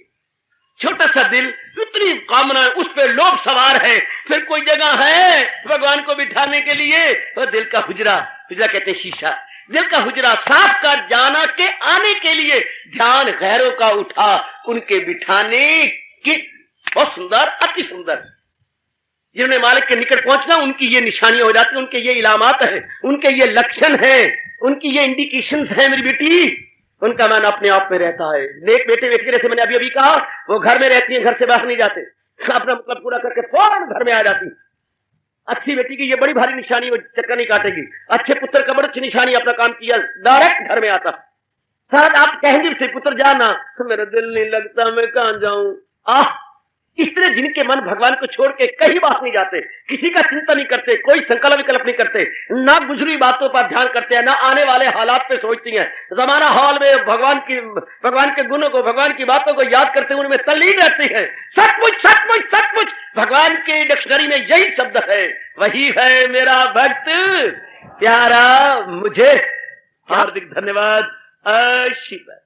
छोटा सा दिल, इतनी कामना, उस पे लोभ सवार है। फिर कोई जगह है भगवान को बिठाने के लिए, वो दिल का हुजरा, हुजरा कहते हैं शीशा, दिल का हुजरा साफ कर जाना के आने के लिए ध्यान गैरों का उठा उनके बिठाने की। बहुत सुंदर, अति सुंदर। जिन्होंने मालिक के निकट पहुंचना, उनकी ये निशानियां हो जाती हैं, उनके ये इलामात हैं, उनके ये लक्षण हैं, उनकी ये इंडिकेशंस हैं। मेरी बेटी, उनका मन अपने आप में रहता है। नेक बेटे बेटी, जैसे मैंने अभी अभी कहा, वो घर में रहती है, घर से बाहर नहीं जाते, अपना मतलब पूरा करके फौरन घर में आ जाती। अच्छी बेटी की ये बड़ी भारी निशानी, वो चक्कर नहीं काटेगी। अच्छे पुत्र का बड़ी अच्छी निशानी, अपना काम किया, डायरेक्ट घर में आता। शायद आप कहेंगे से पुत्र जाना, मेरा दिल नहीं लगता, मैं कहां जाऊं। इस तरह जिनके मन भगवान को छोड़ के कहीं बात नहीं जाते, किसी का चिंता नहीं करते, कोई संकल्प विकल्प नहीं करते, ना गुजरी बातों पर ध्यान करते हैं, ना आने वाले हालात पे सोचती हैं, जमाना हाल में भगवान के गुणों को, भगवान की बातों को याद करते हुए उनमें तल्लीन रहती है। सचमुच सचमुच सचमुच भगवान के डिक्शनरी में यही शब्द है, वही है मेरा भक्त प्यारा मुझे। हार्दिक धन्यवाद। आशीर्वाद।